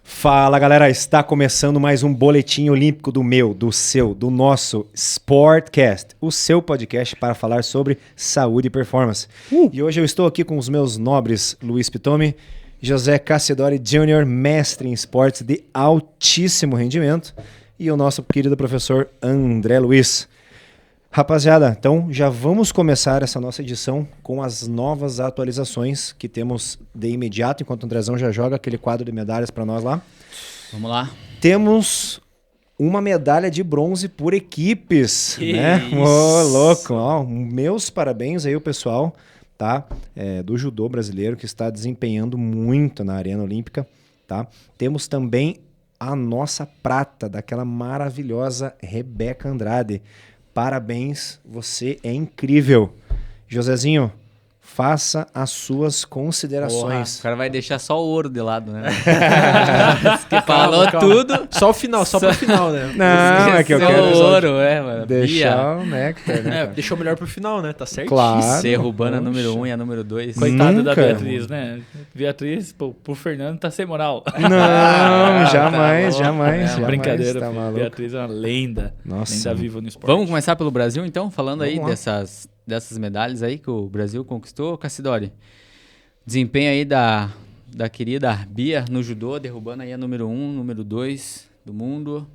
Fala galera, está começando mais um boletim olímpico do meu, do seu, do nosso Sportcast, o seu podcast para falar sobre saúde e performance. E hoje eu estou aqui com os meus nobres Luiz Pitome, José Cassidori Jr., mestre em esportes de altíssimo rendimento, e o nosso querido professor André Luiz. Rapaziada, então já vamos começar essa nossa edição com as novas atualizações que temos de imediato, enquanto o Andrezão já joga aquele quadro de medalhas para nós lá. Vamos lá. Temos uma medalha de bronze por equipes, Que né? isso. Ô, louco, ó, meus parabéns aí o pessoal, tá? Do judô brasileiro que está desempenhando muito na arena olímpica, tá? Temos também a nossa prata daquela maravilhosa Rebeca Andrade. Parabéns, você é incrível. Josézinho, faça as suas considerações. Porra, o cara vai deixar só o ouro de lado, né? Falou tudo. Só o final, só pro final, né? Não, é que eu Só quero o ouro, mano. deixar o néctar, né? É, cara? deixou melhor pro final, né? Tá certíssimo. Claro. Ser roubando a Poxa. número 1 e a número 2. Coitada da Nunca, Beatriz, né? Beatriz, pro Fernando tá sem moral. Não, jamais, tá jamais, louco, jamais. Brincadeira, tá filho. maluco. Beatriz é uma lenda. Nossa. Lenda viva no esporte. Vamos começar pelo Brasil, então? Falando aí Vamos lá. dessas medalhas aí que o Brasil conquistou. Cassidori, desempenho aí da querida Bia no judô, derrubando aí a número 1, número 2 do mundo.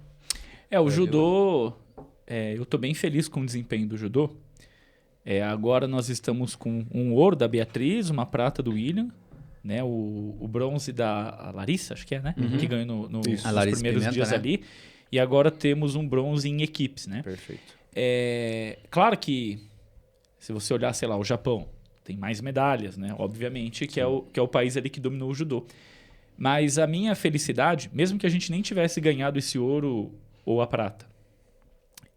O judô, eu tô bem feliz com o desempenho do judô. Agora nós estamos com um ouro da Beatriz, uma prata do William, né? O bronze da Larissa, acho que é, né? Que ganhou nos Isso. A Larissa primeiros Pimenta, dias né? ali. E agora temos um bronze em equipes, né? Perfeito. Claro que, se você olhar, sei lá, o Japão tem mais medalhas, né? Obviamente, que é o país ali que dominou o judô. Mas a minha felicidade, mesmo que a gente nem tivesse ganhado esse ouro ou a prata,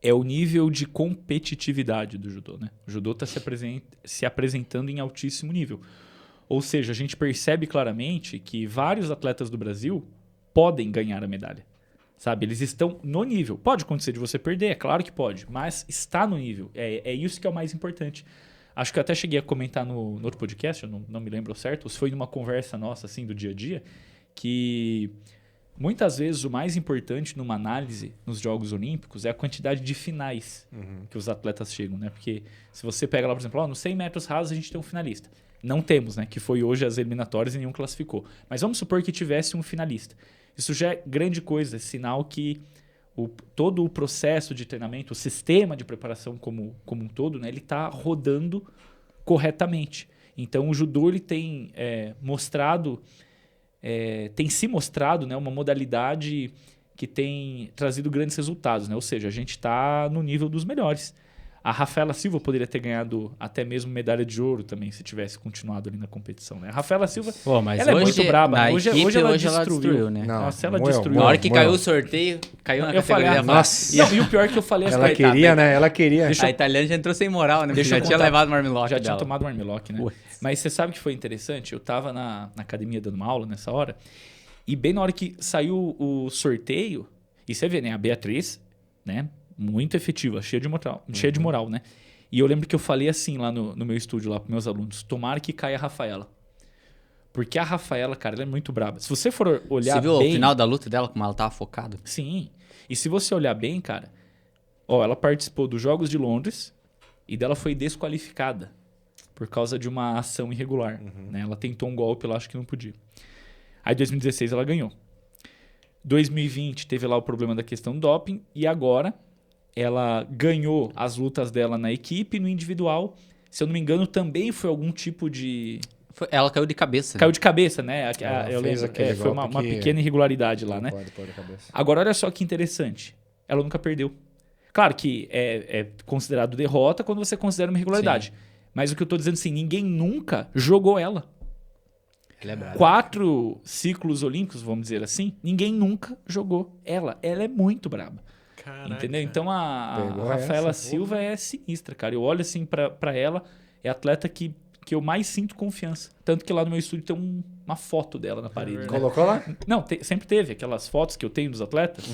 é o nível de competitividade do judô, né? O judô está se apresentando em altíssimo nível. Ou seja, a gente percebe claramente que vários atletas do Brasil podem ganhar a medalha. Sabe? Eles estão no nível. Pode acontecer de você perder, é claro que pode, mas está no nível. É isso que é o mais importante. Acho que eu até cheguei a comentar no outro podcast, eu não me lembro certo, ou se foi numa conversa nossa, assim, do dia a dia, que muitas vezes o mais importante numa análise nos Jogos Olímpicos é a quantidade de finais que os atletas chegam, né? Porque se você pega lá, por exemplo, nos 100 metros rasos a gente tem um finalista. Não temos, né? Que foi hoje as eliminatórias e nenhum classificou. Mas vamos supor que tivesse um finalista. Isso já é grande coisa, é sinal que todo o processo de treinamento, o sistema de preparação como um todo, né, ele está rodando corretamente. Então, o judô ele tem tem se mostrado, né, uma modalidade que tem trazido grandes resultados, né? Ou seja, a gente está no nível dos melhores. A Rafaela Silva poderia ter ganhado até mesmo medalha de ouro também, se tivesse continuado ali na competição, né? A Rafaela Silva, Pô, mas ela é hoje, muito braba, na né? Hoje equipe, ela ela destruiu, destruiu, né? Não, Nossa, ela moeu, destruiu. Na hora moeu. que caiu o sorteio, caiu na Eu falei, categoria nossa. Não, e o pior é que eu falei Ela coitada, queria, né? Ela queria. A italiana já entrou sem moral, né? Porque Deixa já eu tinha contar. levado o armlock Já dela. tinha tomado um armlock, né? Ué. Mas você sabe que foi interessante? Eu tava na academia dando uma aula nessa hora, e bem na hora que saiu o sorteio, e você vê, né? A Beatriz, né? Muito efetiva, cheia de moral, né? E eu lembro que eu falei assim lá no meu estúdio, lá pros meus alunos, tomara que caia a Rafaela. Porque a Rafaela, cara, ela é muito braba. Se você for olhar Você viu bem... o final da luta dela, como ela tava focada? Sim. E se você olhar bem, cara, ela participou dos Jogos de Londres e dela foi desqualificada por causa de uma ação irregular. Né? Ela tentou um golpe lá, acho que não podia. Aí, em 2016, ela ganhou. 2020, teve lá o problema da questão do doping. E agora, ela ganhou as lutas dela na equipe e no individual. Se eu não me engano, também foi algum tipo de... Ela caiu de cabeça. Caiu de cabeça, né? Ela Eu fez lembro. aquele Foi golpe uma que- pequena irregularidade lá, né? Pode pôr a cabeça. Agora, olha só que interessante. Ela nunca perdeu. Claro que é considerado derrota quando você considera uma irregularidade. Mas o que eu tô dizendo assim, ninguém nunca jogou ela. Ela é brava. 4 ciclos olímpicos, vamos dizer assim, ninguém nunca jogou ela. Ela é muito braba. Caraca. Entendeu? Então a Pegou Rafaela essa, Silva é sinistra, cara. Eu olho assim pra ela, é a atleta que eu mais sinto confiança. Tanto que lá no meu estúdio tem uma foto dela na parede. né? Colocou lá? Não, sempre teve aquelas fotos que eu tenho dos atletas.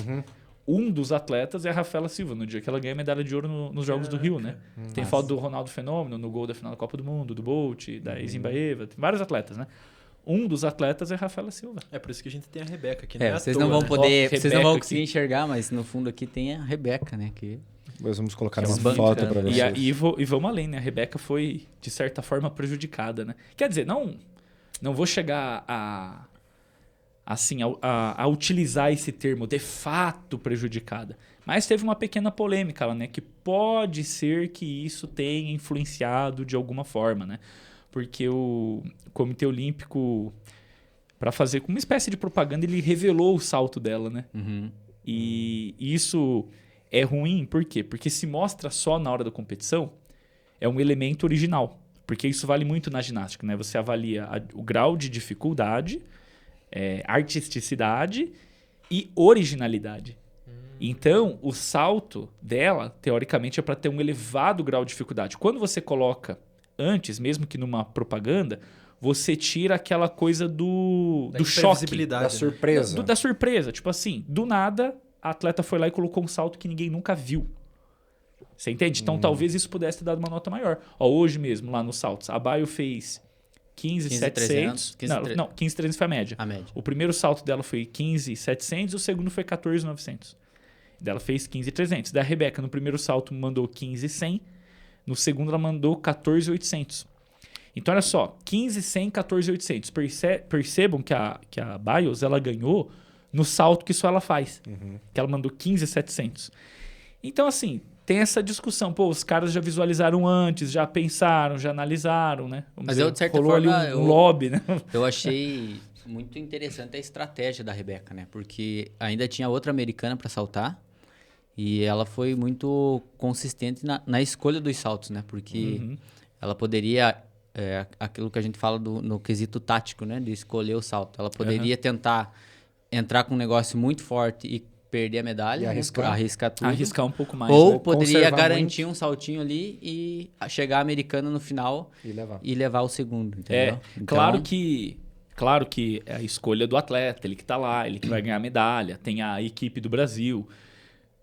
Um dos atletas é a Rafaela Silva, no dia que ela ganha medalha de ouro nos Jogos do Rio, né? Tem foto do Ronaldo Fenômeno no gol da final da Copa do Mundo, do Bolt, da Zimbaeva, tem vários atletas, né? um dos atletas é Rafaela Silva. É por isso que a gente tem a Rebeca aqui, né? Vocês não vão poder, Ó, vocês não vão Rebeca conseguir aqui. enxergar, mas no fundo aqui tem a Rebeca, né? Que Nós vamos colocar Que é uma uma foto bancada. para E, vocês. e vamos além, né? A Rebeca foi, de certa forma, prejudicada, né? Quer dizer, não vou chegar a utilizar esse termo de fato prejudicada. Mas teve uma pequena polêmica lá, né? Que pode ser que isso tenha influenciado de alguma forma, né? Porque o Comitê Olímpico, para fazer uma espécie de propaganda, ele revelou o salto dela, né? E isso é ruim, por quê? Porque se mostra só na hora da competição, é um elemento original. Porque isso vale muito na ginástica, né? Você avalia o grau de dificuldade, artisticidade e originalidade. Então, o salto dela, teoricamente, é para ter um elevado grau de dificuldade. Quando você coloca antes, mesmo que numa propaganda, você tira aquela coisa do choque. Da surpresa. Da surpresa. Tipo assim, do nada, a atleta foi lá e colocou um salto que ninguém nunca viu. Você entende? Então, talvez isso pudesse ter dado uma nota maior. Ó, hoje mesmo, lá nos saltos, a Baio fez 15.700. 15.300. Não, 15.300 foi a média. a média. O primeiro salto dela foi 15.700 e o segundo foi 14.900. Dela fez 15.300. Da Rebeca, no primeiro salto, mandou 15.100. No segundo, ela mandou 14.800. Então, olha só. 15.100, 14.800. Percebam que a Bios, ela ganhou no salto que só ela faz. Que ela mandou 15.700. Então, assim, tem essa discussão. Pô, os caras já visualizaram antes, já pensaram, já analisaram, né? Vamos Mas dizer, eu, de certa rolou forma, ali um lobby, né? Eu achei muito interessante a estratégia da Rebeca, né? Porque ainda tinha outra americana para saltar e ela foi muito consistente na escolha dos saltos, né? Porque ela poderia, aquilo que a gente fala no quesito tático, né? De escolher o salto. Ela poderia tentar entrar com um negócio muito forte e perder a medalha, E né? arriscar. Tudo. Arriscar um pouco mais. Ou né? poderia Conservar garantir um saltinho ali e chegar a americana no final E levar. e levar o segundo, entendeu? Então, Claro que é a escolha do atleta, ele que tá lá, ele que vai ganhar a medalha, tem a equipe do Brasil.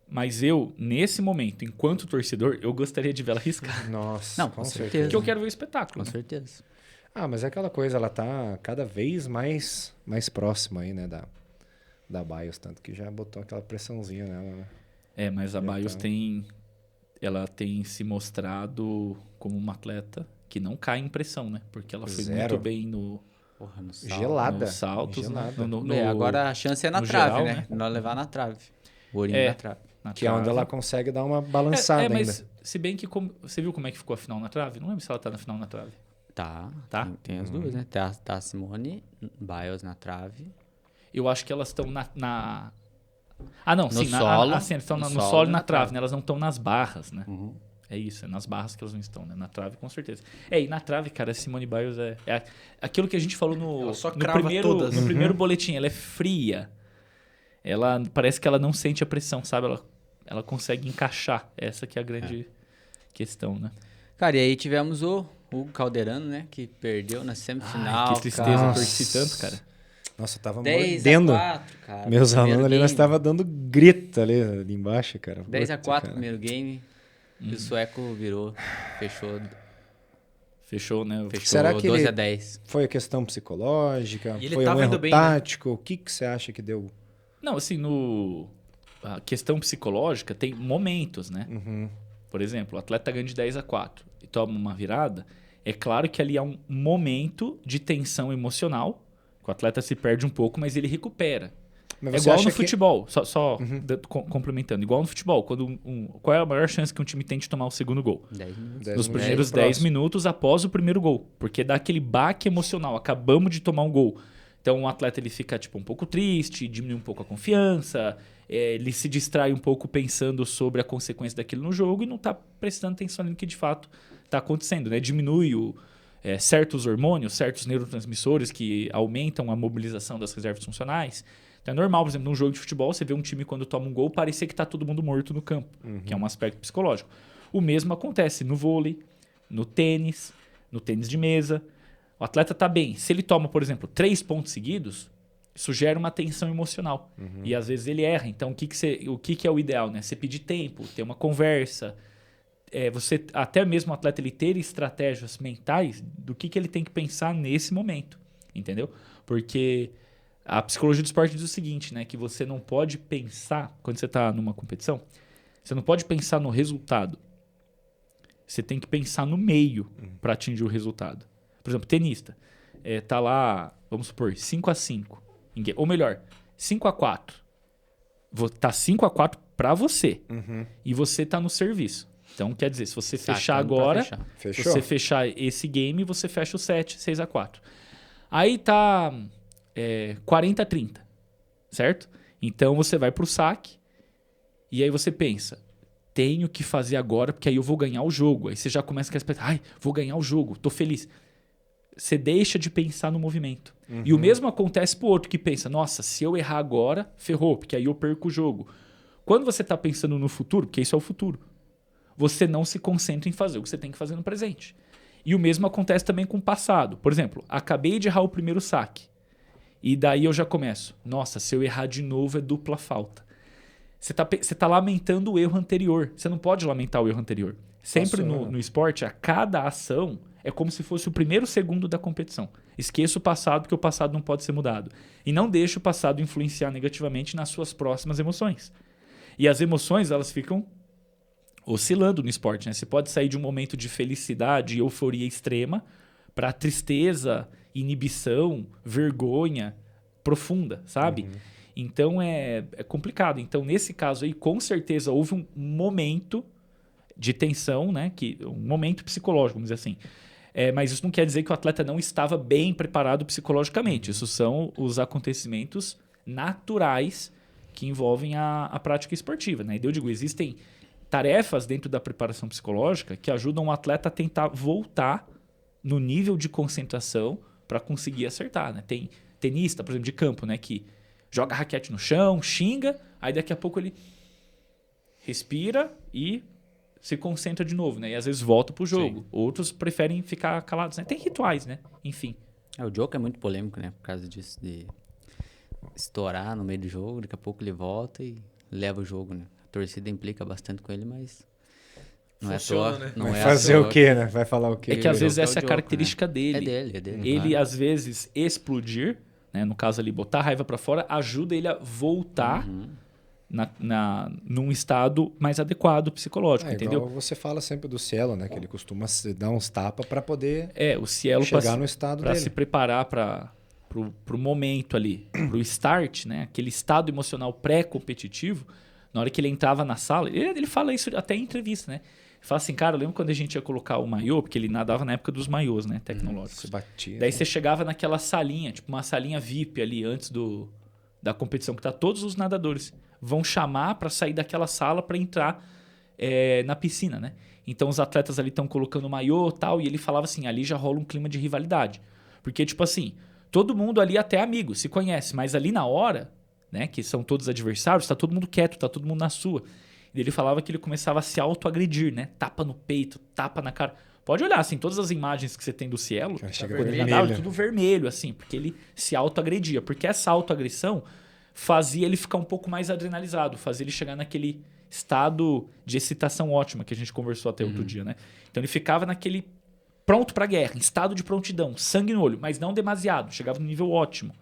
Mas eu, nesse momento, enquanto torcedor, eu gostaria de vê-la arriscar. Nossa, Não, com com certeza. certeza. Porque eu quero ver o espetáculo. Com né? certeza. Ah, mas é aquela coisa, ela tá cada vez mais próxima aí, né, da Bios, tanto que já botou aquela pressãozinha nela, né? Mas a Então. Bios ela tem se mostrado como uma atleta que não cai em pressão, né? Porque ela foi Zero. muito bem no Porra, no salto. Gelada. nos saltos, né? Gelada. Agora a chance é na no trave, geral, né? Nós levar na trave. O ourinho É. na trave. na Que é onde trave. ela consegue dar uma balançada mas ainda. se bem que você viu como é que ficou a final na trave? Não lembro se ela tá na final na trave. Tá. Tá? Tem as duas, né? Tá a Simone Biles na trave. Eu acho que elas estão Ah, não, No sim. solo. Elas estão No no solo solo e e na na trave, trave. né? Elas não estão nas barras, né? É isso, é nas barras que elas não estão, né? Na trave, com certeza. E na trave, cara, a Simone Biles é aquilo que a gente falou Ela só no crava primeiro, todas. no primeiro boletim. Ela é fria. Ela parece que ela não sente a pressão, sabe? Ela consegue encaixar. Essa que é a grande questão, né? Cara, e aí tivemos o Hugo Calderano, né? Que perdeu na semifinal. Ai, que tristeza, cara. eu torci tanto, cara. Nossa, eu tava 10 mordendo. a 4, cara. Meus primeiro alunos ali, nós game. tava dando grito ali embaixo, cara. 10 a Puta, 4 cara. primeiro game. E o sueco virou. Fechou, né? Fechou Será que 12 ele- a 10. Foi a questão psicológica? E ele Foi um tava erro indo bem, né? tático? O que você acha que deu? Não, assim, a questão psicológica tem momentos, né? Por exemplo, o atleta ganha de 10 a 4 e toma uma virada. É claro que ali há um momento de tensão emocional, que o atleta se perde um pouco, mas ele recupera. Mas É você igual acha no que- futebol, complementando. Igual no futebol, qual é a maior chance que um time tem de tomar o segundo gol? 10 minutos. 10 Nos minutos primeiros próximo. 10 minutos após o primeiro gol. Porque dá aquele baque emocional. Acabamos de tomar um gol. Então o atleta ele fica um pouco triste, diminui um pouco a confiança, ele se distrai um pouco pensando sobre a consequência daquilo no jogo e não está prestando atenção no que de fato está acontecendo. Né? Diminui certos hormônios, certos neurotransmissores que aumentam a mobilização das reservas funcionais. Então é normal, por exemplo, num jogo de futebol, você vê um time quando toma um gol parecer que está todo mundo morto no campo, que é um aspecto psicológico. O mesmo acontece no vôlei, no tênis de mesa. O atleta está bem. Se ele toma, por exemplo, 3 pontos seguidos, isso gera uma tensão emocional. E às vezes ele erra. Então o que é o ideal? Né? Você pedir tempo, ter uma conversa. Você, até mesmo o atleta ele ter estratégias mentais do que ele tem que pensar nesse momento. entendeu? Porque a psicologia do esporte diz o seguinte, né? Que você não pode pensar, quando você está numa competição, você não pode pensar no resultado. Você tem que pensar no meio para atingir o resultado. Por exemplo, tenista. Tá lá, vamos supor, 5-5. Ou melhor, 5-4. Tá 5-4 para você. E você tá no serviço. Então, quer dizer, se você fechar agora, se você fechar esse game, você fecha o set 6-4. Aí tá 40-30, certo? Então, você vai pro saque e aí você pensa, tenho que fazer agora porque aí eu vou ganhar o jogo. Aí você já começa a pensar, ai, vou ganhar o jogo, tô feliz. Você deixa de pensar no movimento. E o mesmo acontece pro outro que pensa, nossa, se eu errar agora, ferrou, porque aí eu perco o jogo. Quando você tá pensando no futuro, porque isso é o futuro, você não se concentra em fazer o que você tem que fazer no presente. E o mesmo acontece também com o passado. Por exemplo, acabei de errar o primeiro saque. E daí eu já começo. Nossa, se eu errar de novo é dupla falta. Você tá lamentando o erro anterior. Você não pode lamentar o erro anterior. Sempre no esporte, a cada ação é como se fosse o primeiro segundo da competição. Esqueça o passado, porque o passado não pode ser mudado. E não deixe o passado influenciar negativamente nas suas próximas emoções. E as emoções, elas ficam oscilando no esporte, né? Você pode sair de um momento de felicidade e euforia extrema para tristeza, inibição, vergonha profunda, sabe? Então é complicado. Então, nesse caso aí, com certeza houve um momento de tensão, né? Um momento psicológico, vamos dizer assim. Mas isso não quer dizer que o atleta não estava bem preparado psicologicamente. Isso são os acontecimentos naturais que envolvem a prática esportiva, né? E eu digo, existem tarefas dentro da preparação psicológica que ajudam o atleta a tentar voltar no nível de concentração para conseguir acertar, né? Tem tenista, por exemplo, de campo, né? Que joga a raquete no chão, xinga, aí daqui a pouco ele respira e se concentra de novo, né? E às vezes volta pro jogo. Sim. Outros preferem ficar calados, né? Tem rituais, né? Enfim. O jogo é muito polêmico, né? Por causa disso, de estourar no meio do jogo, daqui a pouco ele volta e leva o jogo, né? A torcida implica bastante com ele, mas não funciona, é à toa. Né? Vai fazer o quê, né? Vai falar o quê? É que às vezes essa é a característica dele. É dele. Ele, às vezes, explodir, né? No caso ali, botar a raiva pra fora, ajuda ele a voltar num estado mais adequado psicológico, entendeu? Igual você fala sempre do Cielo, né? Que ele costuma dar uns tapas para poder o Cielo chegar no estado para dele. Se preparar pro momento ali, pro start, né? Aquele estado emocional pré-competitivo. Na hora que ele entrava na sala, ele fala isso até em entrevista, né? Ele fala assim, cara, eu lembro quando a gente ia colocar o maiô, porque ele nadava na época dos maiôs, né? Tecnológicos. Se batia. Daí você chegava naquela salinha, tipo uma salinha VIP ali antes da competição, que tá todos os nadadores vão chamar para sair daquela sala para entrar na piscina, né? Então os atletas ali estão colocando o maiô e tal, e ele falava assim, ali já rola um clima de rivalidade. Porque, tipo assim, todo mundo ali até é amigo, se conhece, mas ali na hora, né, que são todos adversários, tá todo mundo quieto, tá todo mundo na sua. E ele falava que ele começava a se autoagredir, né? Tapa no peito, tapa na cara. Pode olhar, assim, todas as imagens que você tem do Cielo, quando ele nadava, tudo vermelho, assim, porque ele se autoagredia. Porque essa autoagressão fazia ele ficar um pouco mais adrenalizado, fazia ele chegar naquele estado de excitação ótima que a gente conversou até outro dia, né? Então ele ficava naquele pronto pra guerra, em estado de prontidão, sangue no olho, mas não demasiado, chegava no nível ótimo,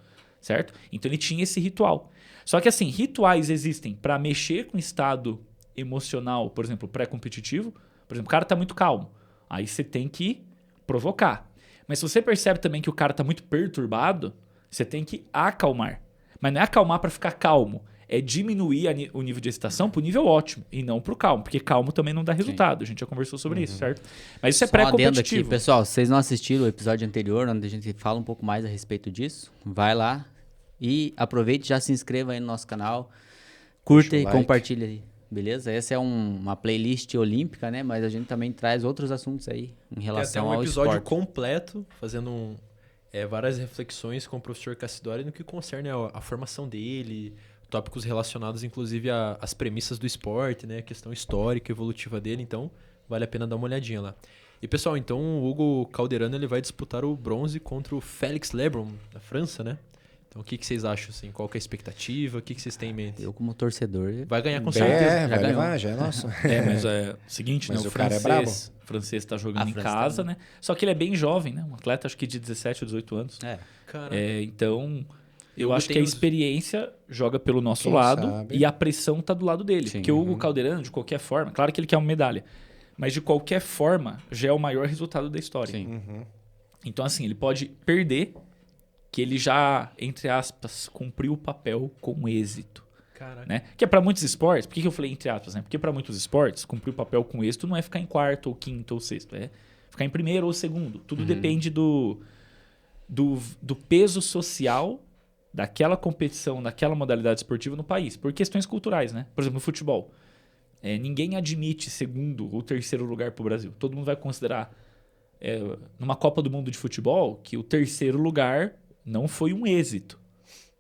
certo? Então ele tinha esse ritual. Só que assim, rituais existem para mexer com o estado emocional, por exemplo, pré-competitivo. Por exemplo, o cara tá muito calmo, aí você tem que provocar. Mas se você percebe também que o cara tá muito perturbado, você tem que acalmar. Mas não é acalmar para ficar calmo, é diminuir o nível de excitação para o nível ótimo e não para o calmo, porque calmo também não dá resultado. Sim. A gente já conversou sobre isso, certo? Mas isso é pré-competitivo. Aqui, pessoal, se vocês não assistiram o episódio anterior, onde a gente fala um pouco mais a respeito disso, vai lá e aproveite, já se inscreva aí no nosso canal, curta e compartilha aí, beleza? Essa é uma playlist olímpica, né? Mas a gente também traz outros assuntos aí em relação ao esporte. Tem até um episódio completo, fazendo várias reflexões com o professor Cassidori no que concerne a formação dele, tópicos relacionados inclusive às premissas do esporte, né? A questão histórica, evolutiva dele, então vale a pena dar uma olhadinha lá. E pessoal, então o Hugo Calderano ele vai disputar o bronze contra o Félix Lebrun, da França, né? Então, o que vocês acham, assim? Qual que é a expectativa? O que vocês têm em mente? Eu, como torcedor, Vai ganhar com certeza. já vai ganhou. levar, já é nosso. Mas é o seguinte, Mas né? o cara é brabo. O francês tá jogando A em França casa, tá- né? Só que ele é bem jovem, né? Um atleta, acho que de 17 ou 18 anos. Cara, Então, eu Hugo acho que tem a os- experiência joga pelo nosso Quem lado sabe? e a pressão tá do lado dele. Sim. Porque o Hugo Calderano, de qualquer forma, claro que ele quer uma medalha, mas de qualquer forma, já é o maior resultado da história. Sim. Uhum. Então, assim, ele pode perder, que ele já, entre aspas, cumpriu o papel com êxito. caraca. Né? Que é para muitos esportes, por que eu falei entre aspas? Né? Porque para muitos esportes, cumprir o papel com êxito não é ficar em quarto, ou quinto, ou sexto, é ficar em primeiro ou segundo. Tudo depende do peso social daquela competição, daquela modalidade esportiva no país, por questões culturais, né? Por exemplo, no futebol. Ninguém admite segundo ou terceiro lugar para o Brasil. Todo mundo vai considerar, numa Copa do Mundo de futebol, que o terceiro lugar não foi um êxito,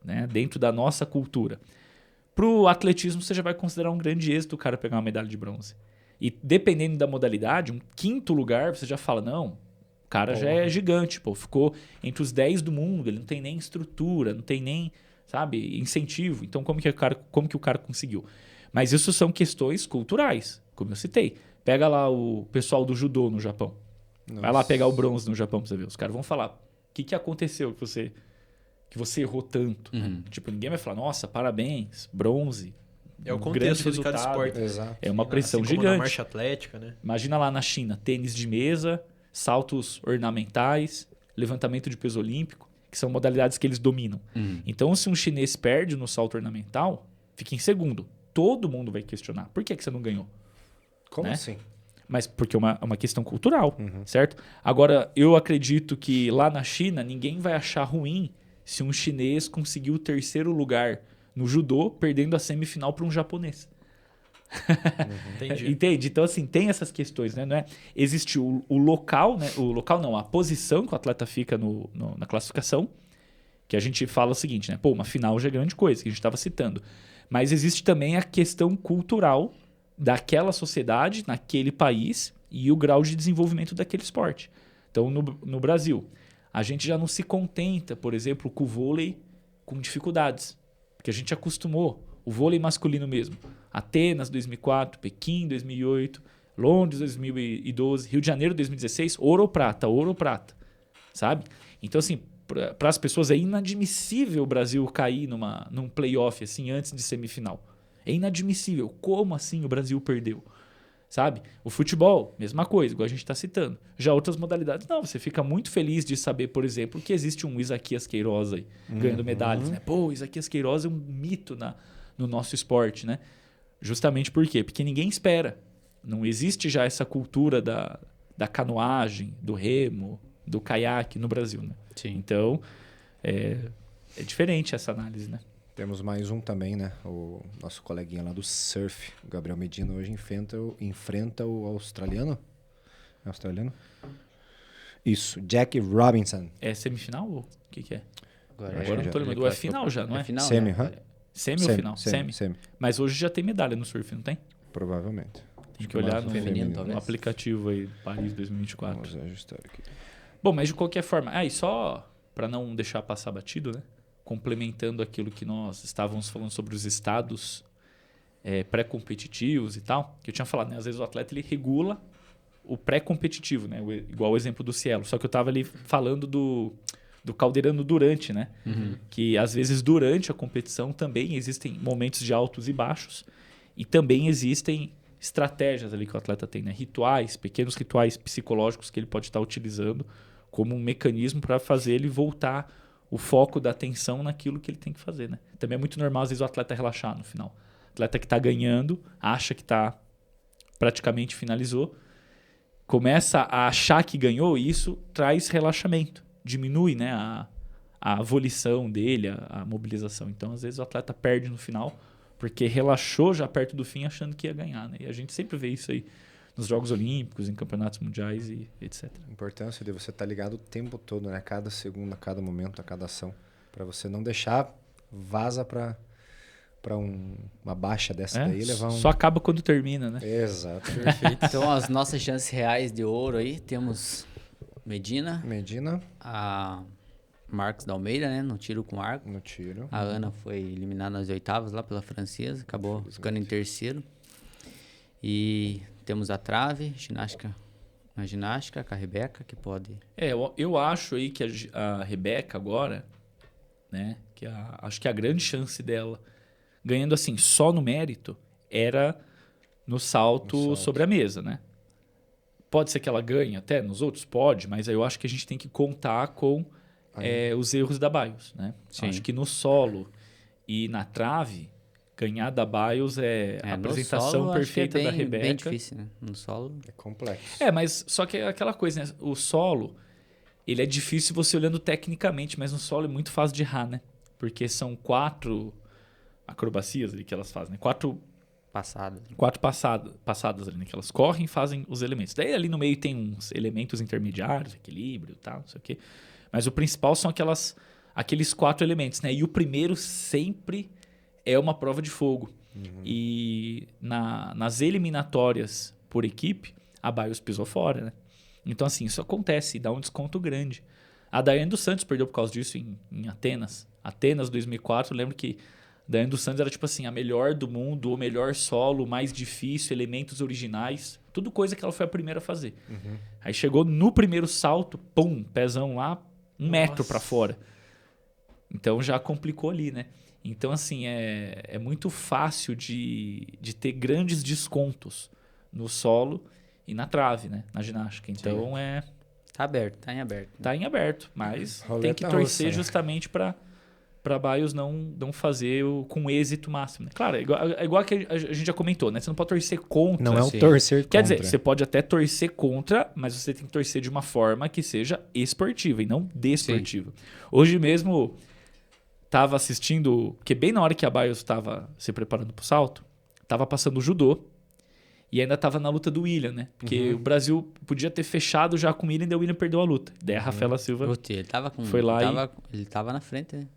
né? Dentro da nossa cultura. Pro atletismo, você já vai considerar um grande êxito o cara pegar uma medalha de bronze. E dependendo da modalidade, um quinto lugar, você já fala, não, o cara já é gigante, pô, ficou entre os 10 do mundo, ele não tem nem estrutura, não tem nem, sabe, incentivo. Então, como que o cara conseguiu? Mas isso são questões culturais, como eu citei. Pega lá o pessoal do judô no Japão. Vai lá pegar o bronze no Japão pra você ver. Os caras vão falar, o que aconteceu que você errou tanto? Tipo, ninguém vai falar, nossa, parabéns, bronze. É o um contexto grande de cada resultado. esporte. Exato. É uma pressão assim como na gigante. marcha atlética, né? Imagina lá na China, tênis de mesa, saltos ornamentais, levantamento de peso olímpico, que são modalidades que eles dominam. Então, se um chinês perde no salto ornamental, fica em segundo. Todo mundo vai questionar. Por que você não ganhou? Como Né? assim? Mas porque é uma questão cultural, certo? Agora, eu acredito que lá na China, ninguém vai achar ruim se um chinês conseguiu o terceiro lugar no judô, perdendo a semifinal para um japonês. Entendi. Entende? Então, assim, tem essas questões, né? Não é? Existe o local, né? O local não, a posição que o atleta fica na classificação, que a gente fala o seguinte, né? Pô, uma final já é grande coisa, que a gente estava citando. Mas existe também a questão cultural daquela sociedade, naquele país, e o grau de desenvolvimento daquele esporte. Então, no Brasil, a gente já não se contenta, por exemplo, com o vôlei com dificuldades. Porque a gente acostumou. O vôlei masculino mesmo. Atenas 2004, Pequim 2008, Londres 2012, Rio de Janeiro 2016, ouro ou prata, sabe? Então, assim, para as pessoas é inadmissível o Brasil cair num playoff assim antes de semifinal. É inadmissível. Como assim o Brasil perdeu? Sabe? O futebol, mesma coisa, igual a gente está citando. Já outras modalidades, não. Você fica muito feliz de saber, por exemplo, que existe um Isaquias Queiroz aí, ganhando medalhas, né? Pô, o Isaquias Queiroz é um mito no nosso esporte, né? Justamente por quê? Porque ninguém espera. Não existe já essa cultura da canoagem, do remo, do caiaque no Brasil, né? Sim. Então, é diferente essa análise, né? Temos mais um também, né? O nosso coleguinha lá do surf, o Gabriel Medina, hoje enfrenta o australiano. É australiano? Isso, Jack Robinson. É semifinal ou o que é? Agora Agora não tô lembrando. É final já, não é? final, Semi, né? hã? Semi ou final? Semi. Semi, Mas hoje já tem medalha no surf, não tem? provavelmente. Tem que olhar mais no, o feminino, no talvez. aplicativo aí, Paris 2024. Vamos ajustar aqui. Bom, mas de qualquer forma, e só para não deixar passar batido, né? Complementando aquilo que nós estávamos falando sobre os estados pré-competitivos e tal, que eu tinha falado, né? Às vezes o atleta ele regula o pré-competitivo, né? Igual o exemplo do Cielo. Só que eu estava ali falando do Calderano durante, né? Que às vezes durante a competição também existem momentos de altos e baixos e também existem estratégias ali que o atleta tem, né? Rituais, pequenos rituais psicológicos que ele pode estar utilizando como um mecanismo para fazer ele voltar o foco da atenção naquilo que ele tem que fazer, né? Também é muito normal às vezes o atleta relaxar no final. O atleta que está ganhando, acha que praticamente finalizou, começa a achar que ganhou e isso traz relaxamento. Diminui, né, a volição dele, a mobilização. Então, às vezes, o atleta perde no final porque relaxou já perto do fim achando que ia ganhar. Né? E a gente sempre vê isso aí nos Jogos Olímpicos, em campeonatos mundiais e etc. A importância de você estar ligado o tempo todo, né? Cada segundo, a cada momento, a cada ação. Para você não deixar vaza para uma baixa dessa daí e levar um... Só acaba quando termina, né? Exato. Perfeito. Então, as nossas chances reais de ouro aí, temos Medina, Medina, a Marcos da Almeida, né? No tiro com arco. No tiro. A Ana foi eliminada nas oitavas lá pela francesa, acabou ficando em terceiro. E temos a trave, a ginástica com a Rebeca, que pode... Eu acho aí que a Rebeca agora, né? Acho que a grande chance dela, ganhando assim só no mérito, era no salto sobre a mesa, né? Pode ser que ela ganhe até nos outros? Pode, mas aí eu acho que a gente tem que contar com os erros da Bios, né? Acho que no solo e na trave, ganhar da Bios é a apresentação solo, perfeita da Rebeca. É bem difícil, né? No solo... É complexo. Mas só que é aquela coisa, né? O solo, ele é difícil você olhando tecnicamente, mas no solo é muito fácil de errar, né? Porque são 4 acrobacias ali que elas fazem, né? 4 passadas ali, né? Que elas correm e fazem os elementos. Daí ali no meio tem uns elementos intermediários, equilíbrio e tal, não sei o quê. Mas o principal são aqueles 4 elementos, né? E o primeiro sempre é uma prova de fogo. E nas eliminatórias por equipe, a Bios pisou fora, né? Então, assim, isso acontece e dá um desconto grande. A Daiane dos Santos perdeu por causa disso em Atenas. Atenas 2004, eu lembro que Daiane dos Santos era tipo assim, a melhor do mundo, o melhor solo, o mais difícil, elementos originais. Tudo coisa que ela foi a primeira a fazer. Aí chegou no primeiro salto, pum, pezão lá, 1 metro para fora. Então já complicou ali, né? Então, assim, é muito fácil de ter grandes descontos no solo e na trave, né? Na ginástica. Então, Tá aberto, tá em aberto. Tá em aberto, mas Roleta tem que torcer russa, né? justamente para Bios não fazer com êxito máximo. Né? Claro, é igual que a gente já comentou, né? Você não pode torcer contra. Não é um Sim. torcer contra. Quer dizer, você pode até torcer contra, mas você tem que torcer de uma forma que seja esportiva e não desportiva. Hoje mesmo, tava assistindo, porque bem na hora que a Bios estava se preparando pro salto, tava passando o judô e ainda tava na luta do William, né? Porque o Brasil podia ter fechado já com o William e o William perdeu a luta. Daí a Rafaela Silva... Putz, ele tava com... Foi lá Ele tava na frente, né?